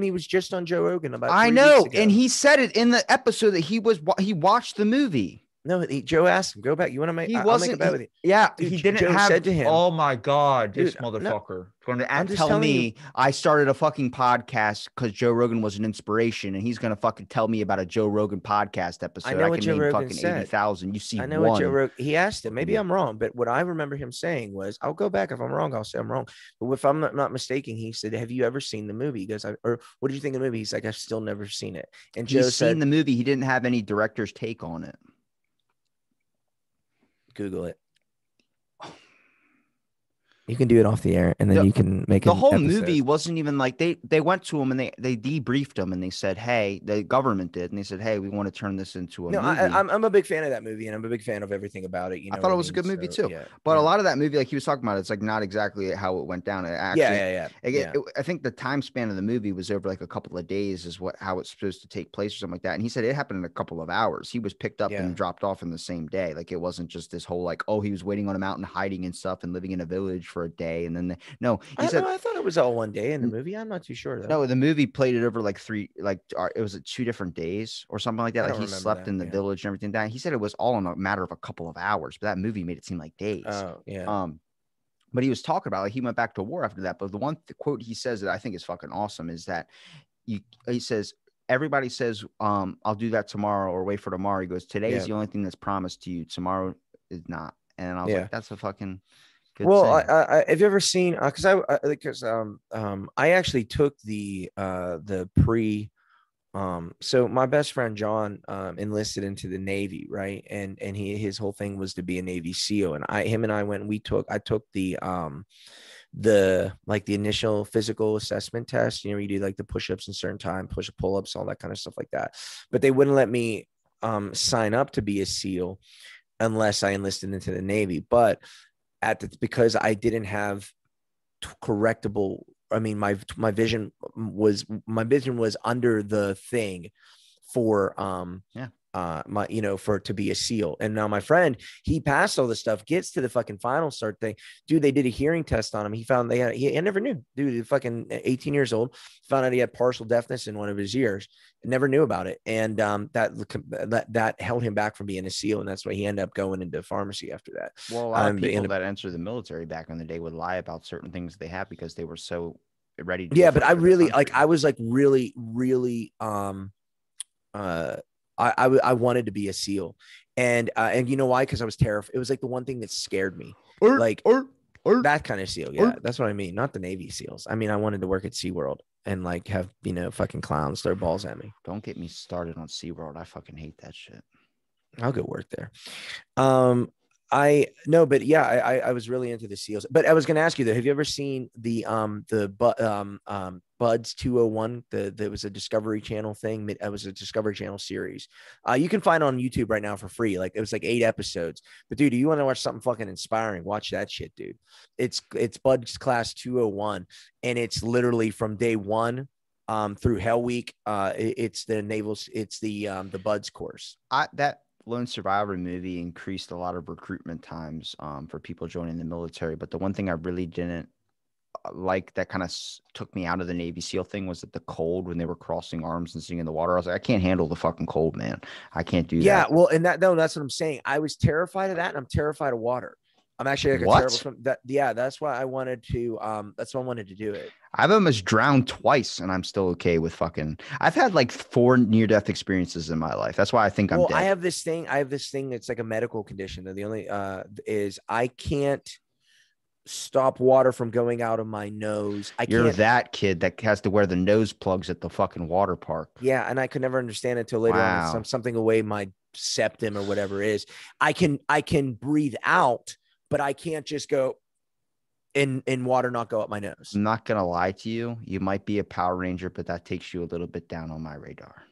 He was just on Joe Rogan about. I know, and he said it in the episode that he watched the movie. No, Joe asked him, go back. You want to make? I'll make a bet with you. Yeah, dude, he didn't Joe have. Said to him, oh my god, this motherfucker going to tell me I started a fucking podcast because Joe Rogan was an inspiration, and he's going to fucking tell me about a Joe Rogan podcast episode. I know what Joe Rogan fucking said. 80,000. You see, I know what Joe Rogan. He asked him. Maybe I'm wrong, but what I remember him saying was, "I'll go back if I'm wrong. I'll say I'm wrong." But if I'm not mistaken, he said, "Have you ever seen the movie?" He goes, "Or what did you think of the movie?" He's like, "I've still never seen it." And Joe said, "Seen the movie. He didn't have any director's take on it." Google it. You can do it off the air, and then you can make the whole movie wasn't even like they went to him and they debriefed him and they said, hey, the government did, and they said, hey, we want to turn this into a movie. I'm a big fan of that movie, and I'm a big fan of everything about it. You know, I thought it was a good movie too, but a lot of that movie, like he was talking about, it's like not exactly how it went down. It actually, I think the time span of the movie was over like a couple of days, is how it's supposed to take place or something like that. And he said it happened in a couple of hours. He was picked up and dropped off in the same day. Like it wasn't just this whole like, oh, he was waiting on a mountain, hiding and stuff, and living in a village for a day, and then. He said, I thought it was all one day in the movie. I'm not too sure though. No, the movie played it over like it was 2 different days or something like that. Like he slept in the village and everything down. He said it was all in a matter of a couple of hours, but that movie made it seem like days. Oh, yeah. But he was talking about like he went back to war after that. But the quote he says that I think is fucking awesome is that he says, everybody says, I'll do that tomorrow or wait for tomorrow. He goes, today is the only thing that's promised to you. Tomorrow is not. And I was like, that's a fucking have you ever seen? Because I actually took the pre. So my best friend John enlisted into the Navy, right? And his whole thing was to be a Navy SEAL. And I went. And I took the initial physical assessment test. You know, you do like the push-ups in certain time, pull-ups, all that kind of stuff like that. But they wouldn't let me sign up to be a SEAL unless I enlisted into the Navy. But because I didn't have correctable, I mean, my vision was under the thing for my, for to be a SEAL. And now my friend, he passed all this stuff, gets to the fucking final start thing. Dude, they did a hearing test on him. He found I never knew. Dude, fucking 18 years old, found out he had partial deafness in one of his ears. Never knew about it. And that held him back from being a SEAL. And that's why he ended up going into pharmacy after that. Well, a lot of people that enter the military back in the day would lie about certain things they have because they were so ready to. Yeah, but I really I was like really I wanted to be a SEAL, and you know why? Because I was terrified. It was like the one thing that scared me, that kind of SEAL. Yeah, that's what I mean. Not the Navy SEALs. I mean, I wanted to work at SeaWorld and like have fucking clowns throw balls at me. Don't get me started on SeaWorld. I fucking hate that shit. I'll go work there. But yeah, I was really into the SEALs. But I was going to ask you though, have you ever seen the Buds 201? There was a Discovery Channel thing. It was a Discovery Channel series. You can find it on YouTube right now for free. Like it was like 8 episodes. But dude, do you want to watch something fucking inspiring? Watch that shit, dude. It's Buds Class 201, and it's literally from day one through Hell Week. It's the Buds course. That Lone Survivor movie increased a lot of recruitment times for people joining the military. But the one thing I really didn't like that kind of took me out of the Navy SEAL thing was that the cold when they were crossing arms and sitting in the water. I was like, I can't handle the fucking cold, man. I can't do that. Yeah, well, and that's what I'm saying. I was terrified of that, and I'm terrified of water. I'm actually like a terrible that. Yeah, that's why I wanted to. That's why I wanted to do it. I've almost drowned twice, and I'm still okay with fucking. I've had like 4 near-death experiences in my life. That's why I think I'm dead. I have this thing. That's like a medical condition. That the only is I can't stop water from going out of my nose. You're that kid that has to wear the nose plugs at the fucking water park. Yeah, and I could never understand it until later on. Something away my septum or whatever it is. I can breathe out, but I can't just go in water, not go up my nose. I'm not going to lie to you. You might be a Power Ranger, but that takes you a little bit down on my radar.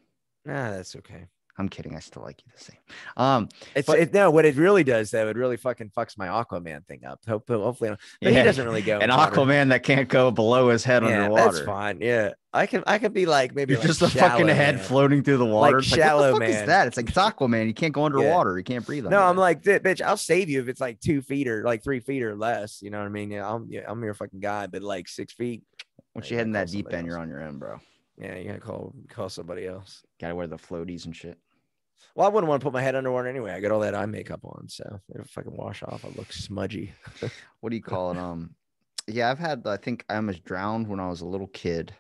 Nah, that's okay. I'm kidding. I still like you the same. No, what it really does, though, it really fucking fucks my Aquaman thing up. Hopefully, but he doesn't really go. An Aquaman that can't go below his head underwater. That's fine. Yeah, I can be like maybe you're like just a fucking head floating through the water. Like Shallow what the fuck is that? It's like it's Aquaman. You can't go underwater. Yeah. You can't breathe. No, I'm like, bitch, I'll save you if it's like 2 feet or like 3 feet or less. You know what I mean? Yeah, I'm your fucking guy, but like 6 feet. Once you head in that deep end, you're on your own, bro. Yeah, you gotta call somebody else. Gotta wear the floaties and shit. Well, I wouldn't want to put my head underwater anyway. I got all that eye makeup on, so it'll fucking wash off. I look smudgy. What do you call it? Yeah, I think I almost drowned when I was a little kid.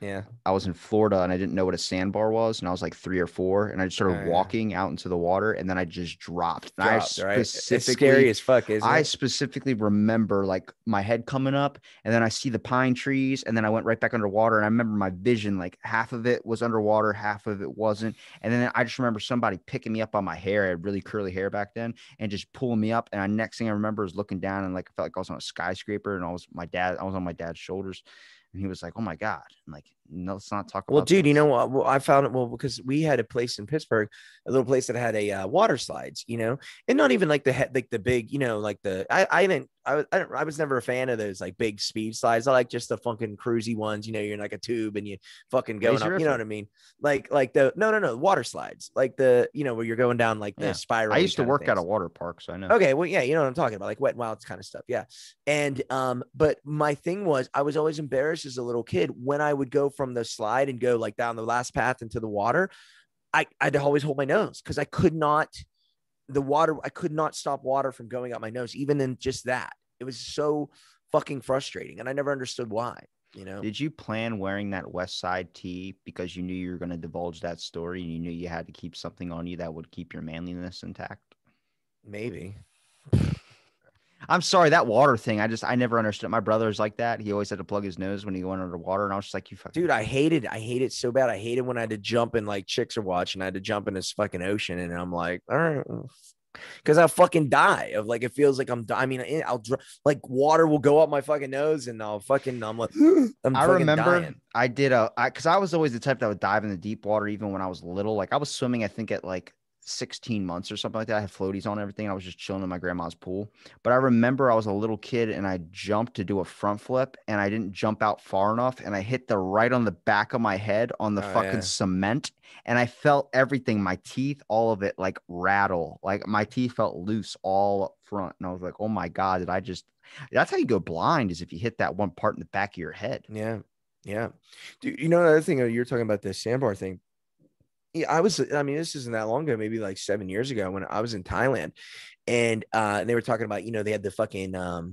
Yeah. I was in Florida and I didn't know what a sandbar was. And I was like 3 or 4. And I just started walking out into the water and then I just dropped. It's scary as fuck, isn't it? I specifically remember like my head coming up and then I see the pine trees and then I went right back underwater. And I remember my vision, like half of it was underwater, half of it wasn't. And then I just remember somebody picking me up on my hair. I had really curly hair back then and just pulling me up. And next thing I remember is looking down and like I felt like I was on a skyscraper and I was on my dad's shoulders. And he was like, "Oh my God!" I'm like, "No, let's not talk about." Well, dude, you know what? Well, I found it because we had a place in Pittsburgh, a little place that had a water slides, and not even like the big, like the I was never a fan of those like big speed slides. I like just the fucking cruisy ones. You're in like a tube and you fucking going up. You know what I mean? Like the no water slides, like the where you're going down like the spiral. I used to work at a water park, so I know. Okay, well, yeah, you know what I'm talking about, like Wet n Wild kind of stuff. Yeah, and but my thing was I was always embarrassed as a little kid when I would go from the slide and go like down the last path into the water. I'd always hold my nose because I could not stop water from going up my nose, even in just that. It was so fucking frustrating. And I never understood why, Did you plan wearing that West Side tee because you knew you were going to divulge that story and you knew you had to keep something on you that would keep your manliness intact? Maybe. I'm sorry, that water thing. I never understood. My brother's like that. He always had to plug his nose when he went underwater. And I was just like, you fucking dude, I hate it so bad. I hate it when I had to jump in like chicks are watching. I had to jump in this fucking ocean. And I'm like, all right. Because I'll fucking die of like, it feels like I'll like water will go up my fucking nose and I'm like, I remember dying. I did because I was always the type that would dive in the deep water even when I was little. Like I was swimming, I think at like 16 months or something like that. I had floaties on and everything. I was just chilling in my grandma's pool. But I remember I was a little kid and I jumped to do a front flip and I didn't jump out far enough. And I hit the right on the back of my head on the Oh fucking yeah. cement. And I felt everything, my teeth, all of it like rattle. Like my teeth felt loose all up front. And I was like, oh my God, that's how you go blind, is if you hit that one part in the back of your head. Yeah. Yeah. Dude, you know, another thing, you're talking about the sandbar thing. Yeah, I mean, this isn't that long ago, maybe like 7 years ago when I was in Thailand, and they were talking about, they had the fucking not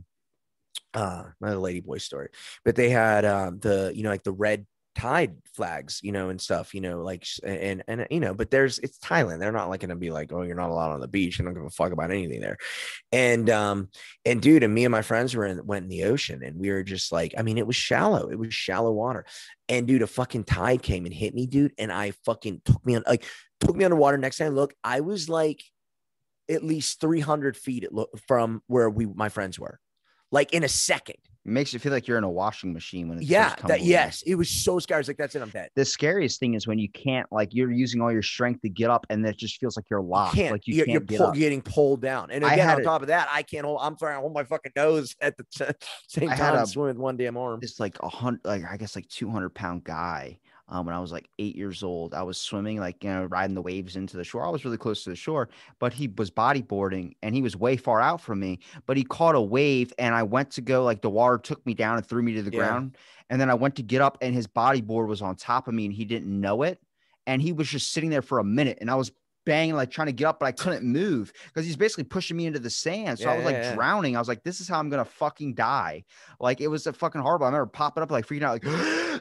a lady boy story, but they had the, like the red tide flags, and stuff, like, and but it's Thailand. They're not like going to be like, oh, you're not allowed on the beach. They don't give a fuck about anything there. And dude, and me and my friends went in the ocean, and we were just like, I mean, it was shallow water. And dude, a fucking tide came and hit me, dude. And I fucking took me underwater. Next time I look, I was like at least 300 feet from where my friends were, like in a second. It makes you feel like you're in a washing machine when it's yes, it was so scary. I was like, that's it, I'm dead. The scariest thing is when you can't, like, you're using all your strength to get up, and it just feels like you're locked. You can't you're getting pulled down. And again, on top of that, I can't hold. I'm trying to hold my fucking nose at the same time, swim with one damn arm. It's like 200-pound guy. When I was like 8 years old, I was swimming, like, riding the waves into the shore. I was really close to the shore, but he was bodyboarding and he was way far out from me, but he caught a wave and I went to go, like, the water took me down and threw me to the ground. And then I went to get up and his bodyboard was on top of me and he didn't know it. And he was just sitting there for a minute and I was banging, like trying to get up, but I couldn't move because he's basically pushing me into the sand. So I was like drowning. I was like, this is how I'm going to fucking die. Like, it was a fucking horrible. I remember popping up, like freaking out,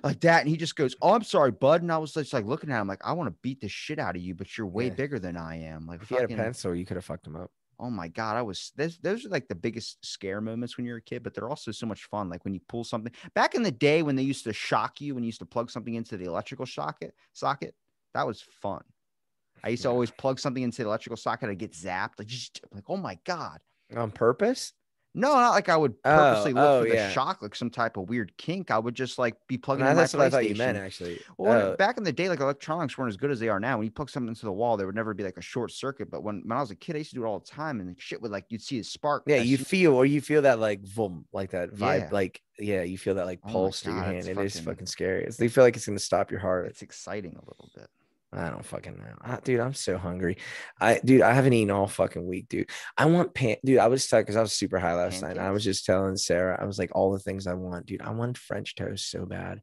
like that. And he just goes, oh, I'm sorry, bud. And I was just like looking at him like, I want to beat the shit out of you, but you're way bigger than I am. Like, if you had a pencil, you could have fucked him up. Oh my God. Those are like the biggest scare moments when you're a kid, but they're also so much fun. Like when you pull something back in the day when they used to shock you, when you used to plug something into the electrical socket, that was fun. I used to always plug something into the electrical socket. I'd get zapped. Like, oh my God. On purpose? No, not like I would purposely look for the shock, like some type of weird kink. I would just like be plugging in my PlayStation. That's what I thought you meant, actually. Well, back in the day, like electronics weren't as good as they are now. When you plug something into the wall, there would never be like a short circuit. But when I was a kid, I used to do it all the time, and the shit would, like, you'd see a spark. Yeah, you feel that like boom, like that vibe, like you feel that like pulse through your hand. It is fucking scary. You feel like it's gonna stop your heart. It's exciting a little bit. I don't fucking know. Dude, I'm so hungry. I haven't eaten all fucking week, dude. I want dude, I was tired because I was super high last night. And I was just telling Sarah, I was like, all the things I want, dude. I want French toast so bad.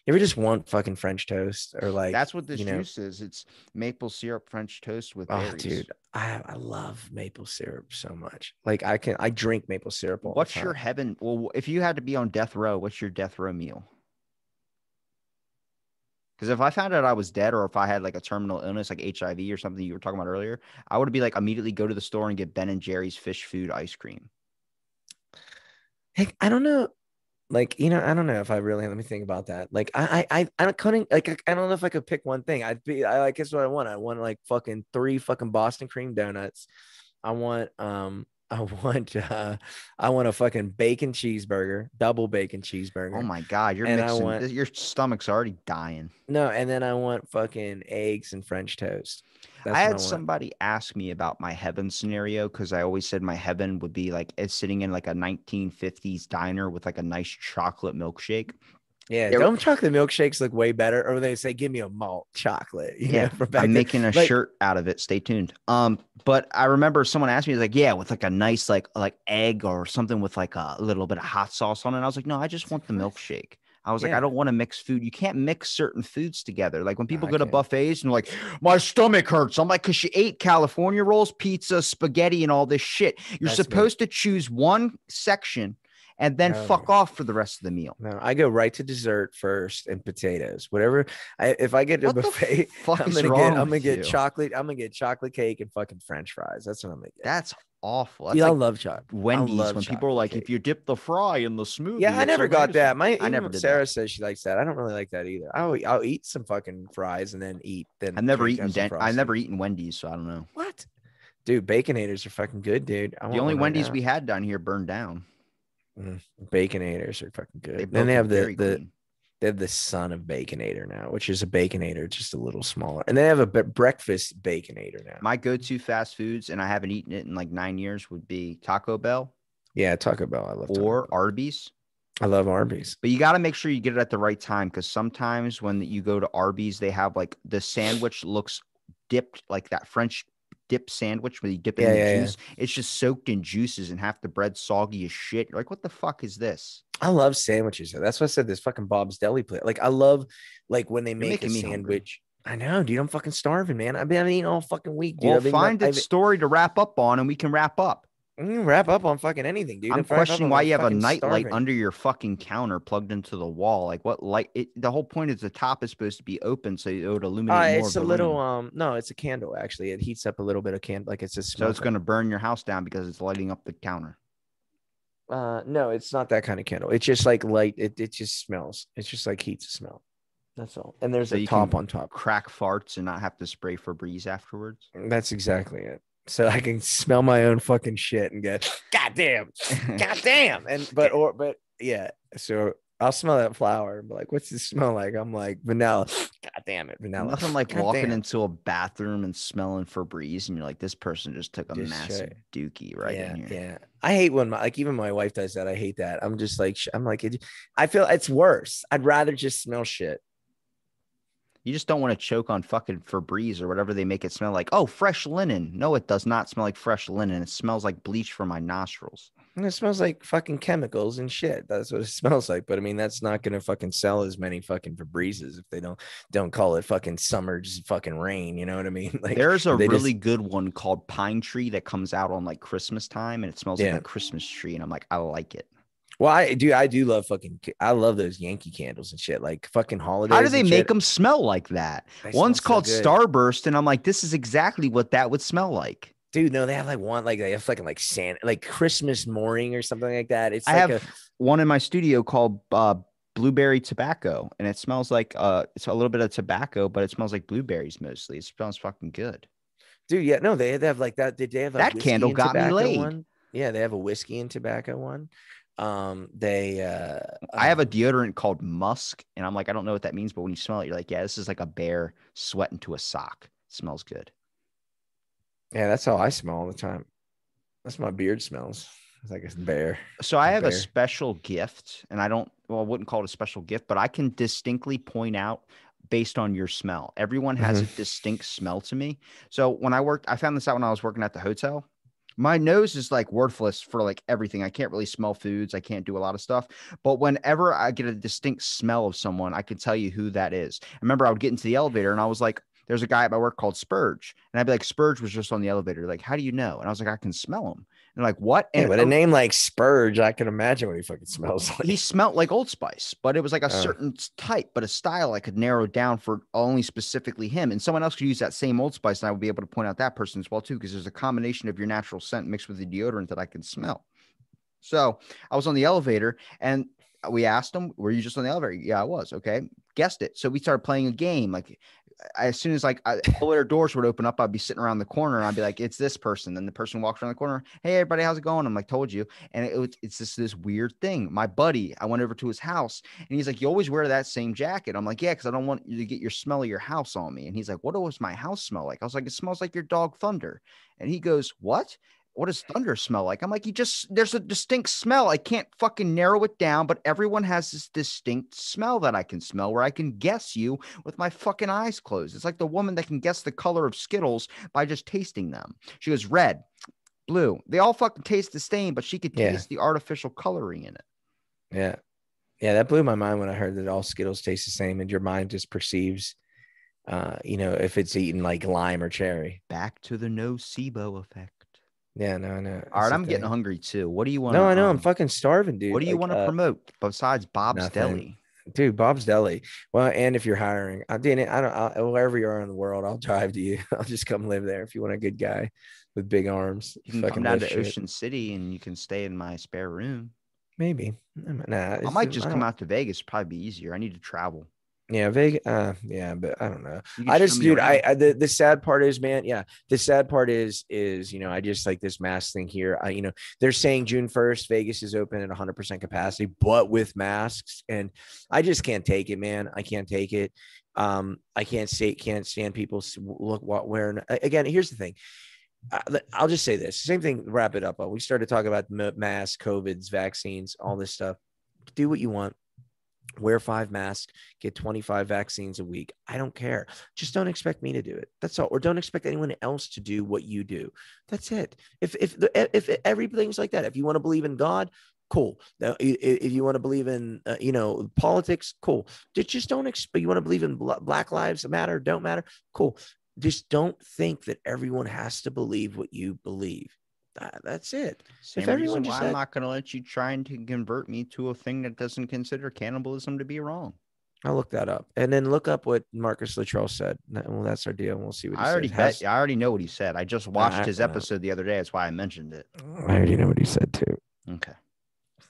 You ever just want fucking French toast, or like, that's what this juice is. It's maple syrup French toast with berries. Dude, I love maple syrup so much. Like I drink maple syrup all the time. What's your heaven? Well, if you had to be on death row, what's your death row meal? Because if I found out I was dead, or if I had like a terminal illness like HIV or something you were talking about earlier, I would be like immediately go to the store and get Ben and Jerry's fish food ice cream. Heck, I don't know. Like, I don't know if I really, let me think about that. Like, I couldn't, like, I don't know if I could pick one thing. I guess what I want. I want like fucking 3 fucking Boston cream donuts. I want a fucking bacon cheeseburger, double bacon cheeseburger. Oh my God, your stomach's already dying. No, and then I want fucking eggs and French toast. I had somebody ask me about my heaven scenario because I always said my heaven would be like it's sitting in like a 1950s diner with like a nice chocolate milkshake. Yeah, don't chocolate milkshakes look way better? Or they say, give me a malt chocolate. I'm making a shirt out of it. Stay tuned. But I remember someone asked me, like, yeah, with like a nice like egg or something with like a little bit of hot sauce on it. And I was like, no, I just want the milkshake. I was like, I don't want to mix food. You can't mix certain foods together. Like when people go to buffets and like, my stomach hurts. I'm like, because you ate California rolls, pizza, spaghetti, and all this shit. You're supposed to choose one section and then fuck off for the rest of the meal. No, I go right to dessert first and potatoes. Whatever. If I get a buffet, I'm gonna get chocolate. I'm gonna get chocolate cake and fucking French fries. That's what I'm gonna get. That's awful. That's I love chocolate. Wendy's, when people are like, if you dip the fry in the smoothie. Yeah, I never got that. Sarah says she likes that. I don't really like that either. I'll eat some fucking fries and then eat. Then I've never eaten Wendy's, so I don't know. What? Dude, Baconators are fucking good, dude. The only Wendy's we had down here burned down. Baconators are fucking good. Then they have the They have the son of Baconator now, which is a Baconator just a little smaller, and they have a breakfast Baconator now. My go-to fast foods, and I haven't eaten it in like 9 years, would be Taco Bell Yeah, Taco Bell. I love Taco or Bell. Arby's. I love Arby's. But you got to make sure you get it at the right time, because sometimes when you go to Arby's, they have like the sandwich looks dipped, like that French dip sandwich where you dip it in the juice. It's just soaked in juices and half the bread soggy as shit. You're like, what the fuck is this? I love sandwiches. That's why I said this fucking Bob's Deli plate. Like I love like when they You're make a making me hungry. sandwich. I know, dude. I'm fucking starving, man. I've been eating all fucking week, dude. Well, I've been find a story to wrap up on, and we can wrap up. wrap up on fucking anything, dude. I'm Wrap up questioning on why I'm you have a fucking nightlight starving. under your fucking counter plugged into the wall. Like what light? The whole point is the top is supposed to be open so it would illuminate more It's of a the little room. no, it's a candle actually. It heats up a little bit of candle, like it's a So it's smoke. going to burn your house down because it's lighting up the counter. No, it's not that kind of candle. It's just like light. It just smells. It's just like heats a smell. That's all. And there's So a you top can on top. crack farts and not have to spray Febreze afterwards. That's exactly it. So I can smell my own fucking shit and get, God damn, God damn. But yeah. So I'll smell that flower and be like, what's this smell like? I'm like, vanilla. God damn it, vanilla. Nothing like God walking damn. into a bathroom and smelling Febreze, and you're like, this person just took a Just massive shit. dookie right Yeah, in here. yeah. I hate when like even my wife does that. I hate that. I'm just like, I feel it's worse. I'd rather just smell shit. You just don't want to choke on fucking Febreze or whatever they make it smell like. Oh, fresh linen. No, it does not smell like fresh linen. It smells like bleach from my nostrils. And it smells like fucking chemicals and shit. That's what it smells like. But I mean, that's not gonna fucking sell as many fucking Febrezes if they don't call it fucking summer's fucking rain. You know what I mean? Like There's a they really just good one called Pine Tree that comes out on like Christmas time, and it smells like yeah. a Christmas tree. And I'm like, I like it. Well, I do love I love those Yankee candles and shit. Like fucking How do holidays they and make shit. them smell like that? They smell One's so called good. Starburst, and I'm like, this is exactly what that would smell like. Dude, no, they have like one, like they have fucking like Santa, like Christmas morning or something like that. It's I like have one in my studio called Blueberry Tobacco, and it smells like it's a little bit of tobacco, but it smells like blueberries mostly. It smells fucking good. dude, yeah, no, they have like that. Did they have a That whiskey candle and got me tobacco laid. one? Yeah, they have a whiskey and tobacco one. I have a deodorant called Musk, and I'm like, I don't know what that means, but when you smell it, you're like, yeah, this is like a bear sweating to a sock. It smells good. yeah, that's how I smell all the time. That's my beard smells. It's like a bear. So I have a Bear. special gift, and I wouldn't call it a special gift, but I can distinctly point out based on your smell. Everyone has a distinct smell to me. So when I found this out when I was working at the hotel. My nose is like worthless for like everything. I can't really smell foods. I can't do a lot of stuff. But whenever I get a distinct smell of someone, I can tell you who that is. I remember I would get into the elevator and I was like, there's a guy at my work called Spurge. And I'd be like, Spurge was just on the elevator. Like, how do you know? And I was like, I can smell him. And like, what? Yeah, And but a name like Spurge, I can imagine what he fucking smells like. he smelled like Old Spice, but it was like a certain type, but a style I could narrow down for only specifically him. And someone else could use that same Old Spice, and I would be able to point out that person as well too, because there's a combination of your natural scent mixed with the deodorant that I can smell. So I was on the elevator, and we asked him, "Were you just on the elevator?" Yeah, I was. Okay, guessed it. So we started playing a game. Like as soon as elevator doors would open up, I'd be sitting around the corner and I'd be like, it's this person. Then the person walks around the corner. Hey, everybody, how's it going? I'm like, told you. And it's just this weird thing. My buddy, I went over to his house and he's like, you always wear that same jacket. I'm like, yeah, because I don't want you to get your smell of your house on me. And he's like, what does my house smell like? I was like, it smells like your dog Thunder. And he goes, what does Thunder smell like? I'm like, there's a distinct smell. I can't fucking narrow it down, but everyone has this distinct smell that I can smell where I can guess you with my fucking eyes closed. It's like the woman that can guess the color of Skittles by just tasting them. She goes, red, blue. They all fucking taste the same, but she could taste the artificial coloring in it. Yeah. Yeah. That blew my mind when I heard that all Skittles taste the same and your mind just perceives, if it's eaten like lime or cherry. Back to the nocebo effect. Yeah, no. All right, I'm getting hungry too. What do you want? No, I know. I'm fucking starving, dude. What do you want to promote besides Bob's nothing. Deli? Dude, Bob's Deli. Well, and if you're hiring, wherever you are in the world, I'll drive to you. I'll just come live there if you want a good guy with big arms. You can come down to Ocean City and you can stay in my spare room. Maybe. Nah, I might just come out to Vegas. It'd probably be easier. I need to travel. Yeah, Vegas. Yeah, but I don't know. You can I show just, me dude. around. The sad part is, man. Yeah, the sad part is I just like this mask thing here. They're saying June 1st, Vegas is open at 100% capacity, but with masks, and I just can't take it, man. I can't take it. I can't stand people look what wearing. Again, here's the thing. I'll just say this. Same thing. Wrap it up. We started talking about masks, COVIDs, vaccines, all this stuff. Do what you want, wear 5 masks, get 25 vaccines a week. I don't care. Just don't expect me to do it. That's all. Or don't expect anyone else to do what you do. That's it. If everything's like that, if you want to believe in God, cool. Now, if you want to believe in politics, cool. Just don't expect. You want to believe in Black Lives Matter, don't matter, cool. Just don't think that everyone has to believe what you believe. That's it. Same If reason everyone why just I'm had, not going to let you try and convert me to a thing that doesn't consider cannibalism to be wrong. I'll look that up, and then look up what Marcus Luttrell said. Well, that's our deal. We'll see what he I already says. bet. I already know what he said. I just watched I, his uh, episode the other day. That's why I mentioned it. I already know what he said too. Okay.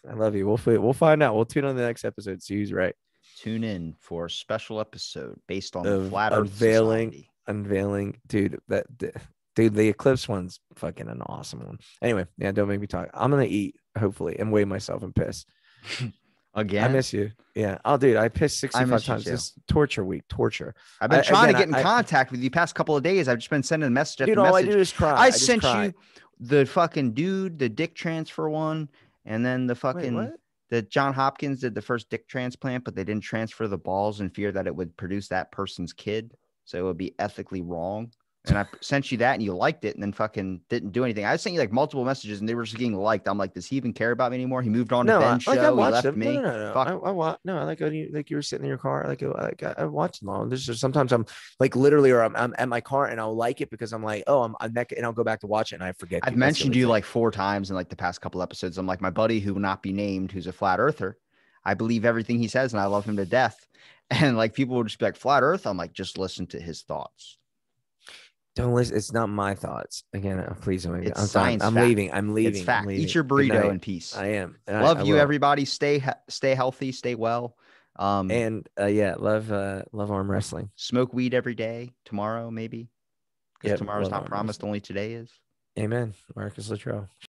I love you. We'll find out. We'll tune on the next episode. See who's right. Tune in for a special episode based on the Of Flat Earth Society. unveiling, dude. Dude, the eclipse one's fucking an awesome one. Anyway, yeah, don't make me talk. I'm gonna eat hopefully and weigh myself and piss. I Again, miss you. Yeah. Oh, dude, I pissed I 65 miss you times. too. This torture week, torture. I've been trying to get in I contact with you past couple of days. I've just been sending message dude, after all I do message. is cry. I I just sent cry. you the fucking dude, the dick transfer one, and then the Wait, fucking what? the John Hopkins did the first dick transplant, but they didn't transfer the balls in fear that it would produce that person's kid. So it would be ethically wrong. And I sent you that and you liked it and then fucking didn't do anything. I sent you like multiple messages and they were just getting liked. I'm like, does he even care about me anymore? He moved on to No, Ben's I show. He watched left them. No, no, me. no, no. Fuck. I watch. No, I like you were sitting in your car. I watched them all. There's just sometimes I'm like literally, or I'm at my car and I'll like it because I'm like, oh, I'm neck, and I'll go back to watch it and I forget I've you. That's the mentioned only you thing. like 4 times in like the past couple episodes. I'm like, my buddy who will not be named, who's a flat earther. I believe everything he says and I love him to death. And like people would just be like, flat earth. I'm like, just listen to his thoughts. Don't listen. It's not my thoughts. Again, please don't. It's I'm done. science I'm fact. leaving. I'm It's leaving. I'm fact. Eat leaving. your Good burrito night. in peace. I am. Love I you, will. everybody. Stay healthy, stay well. And yeah, love arm wrestling. Smoke weed every day. Tomorrow, maybe. Because Yep, tomorrow's love not arm promised, wrestling. only today is. Amen. Marcus Luttrell.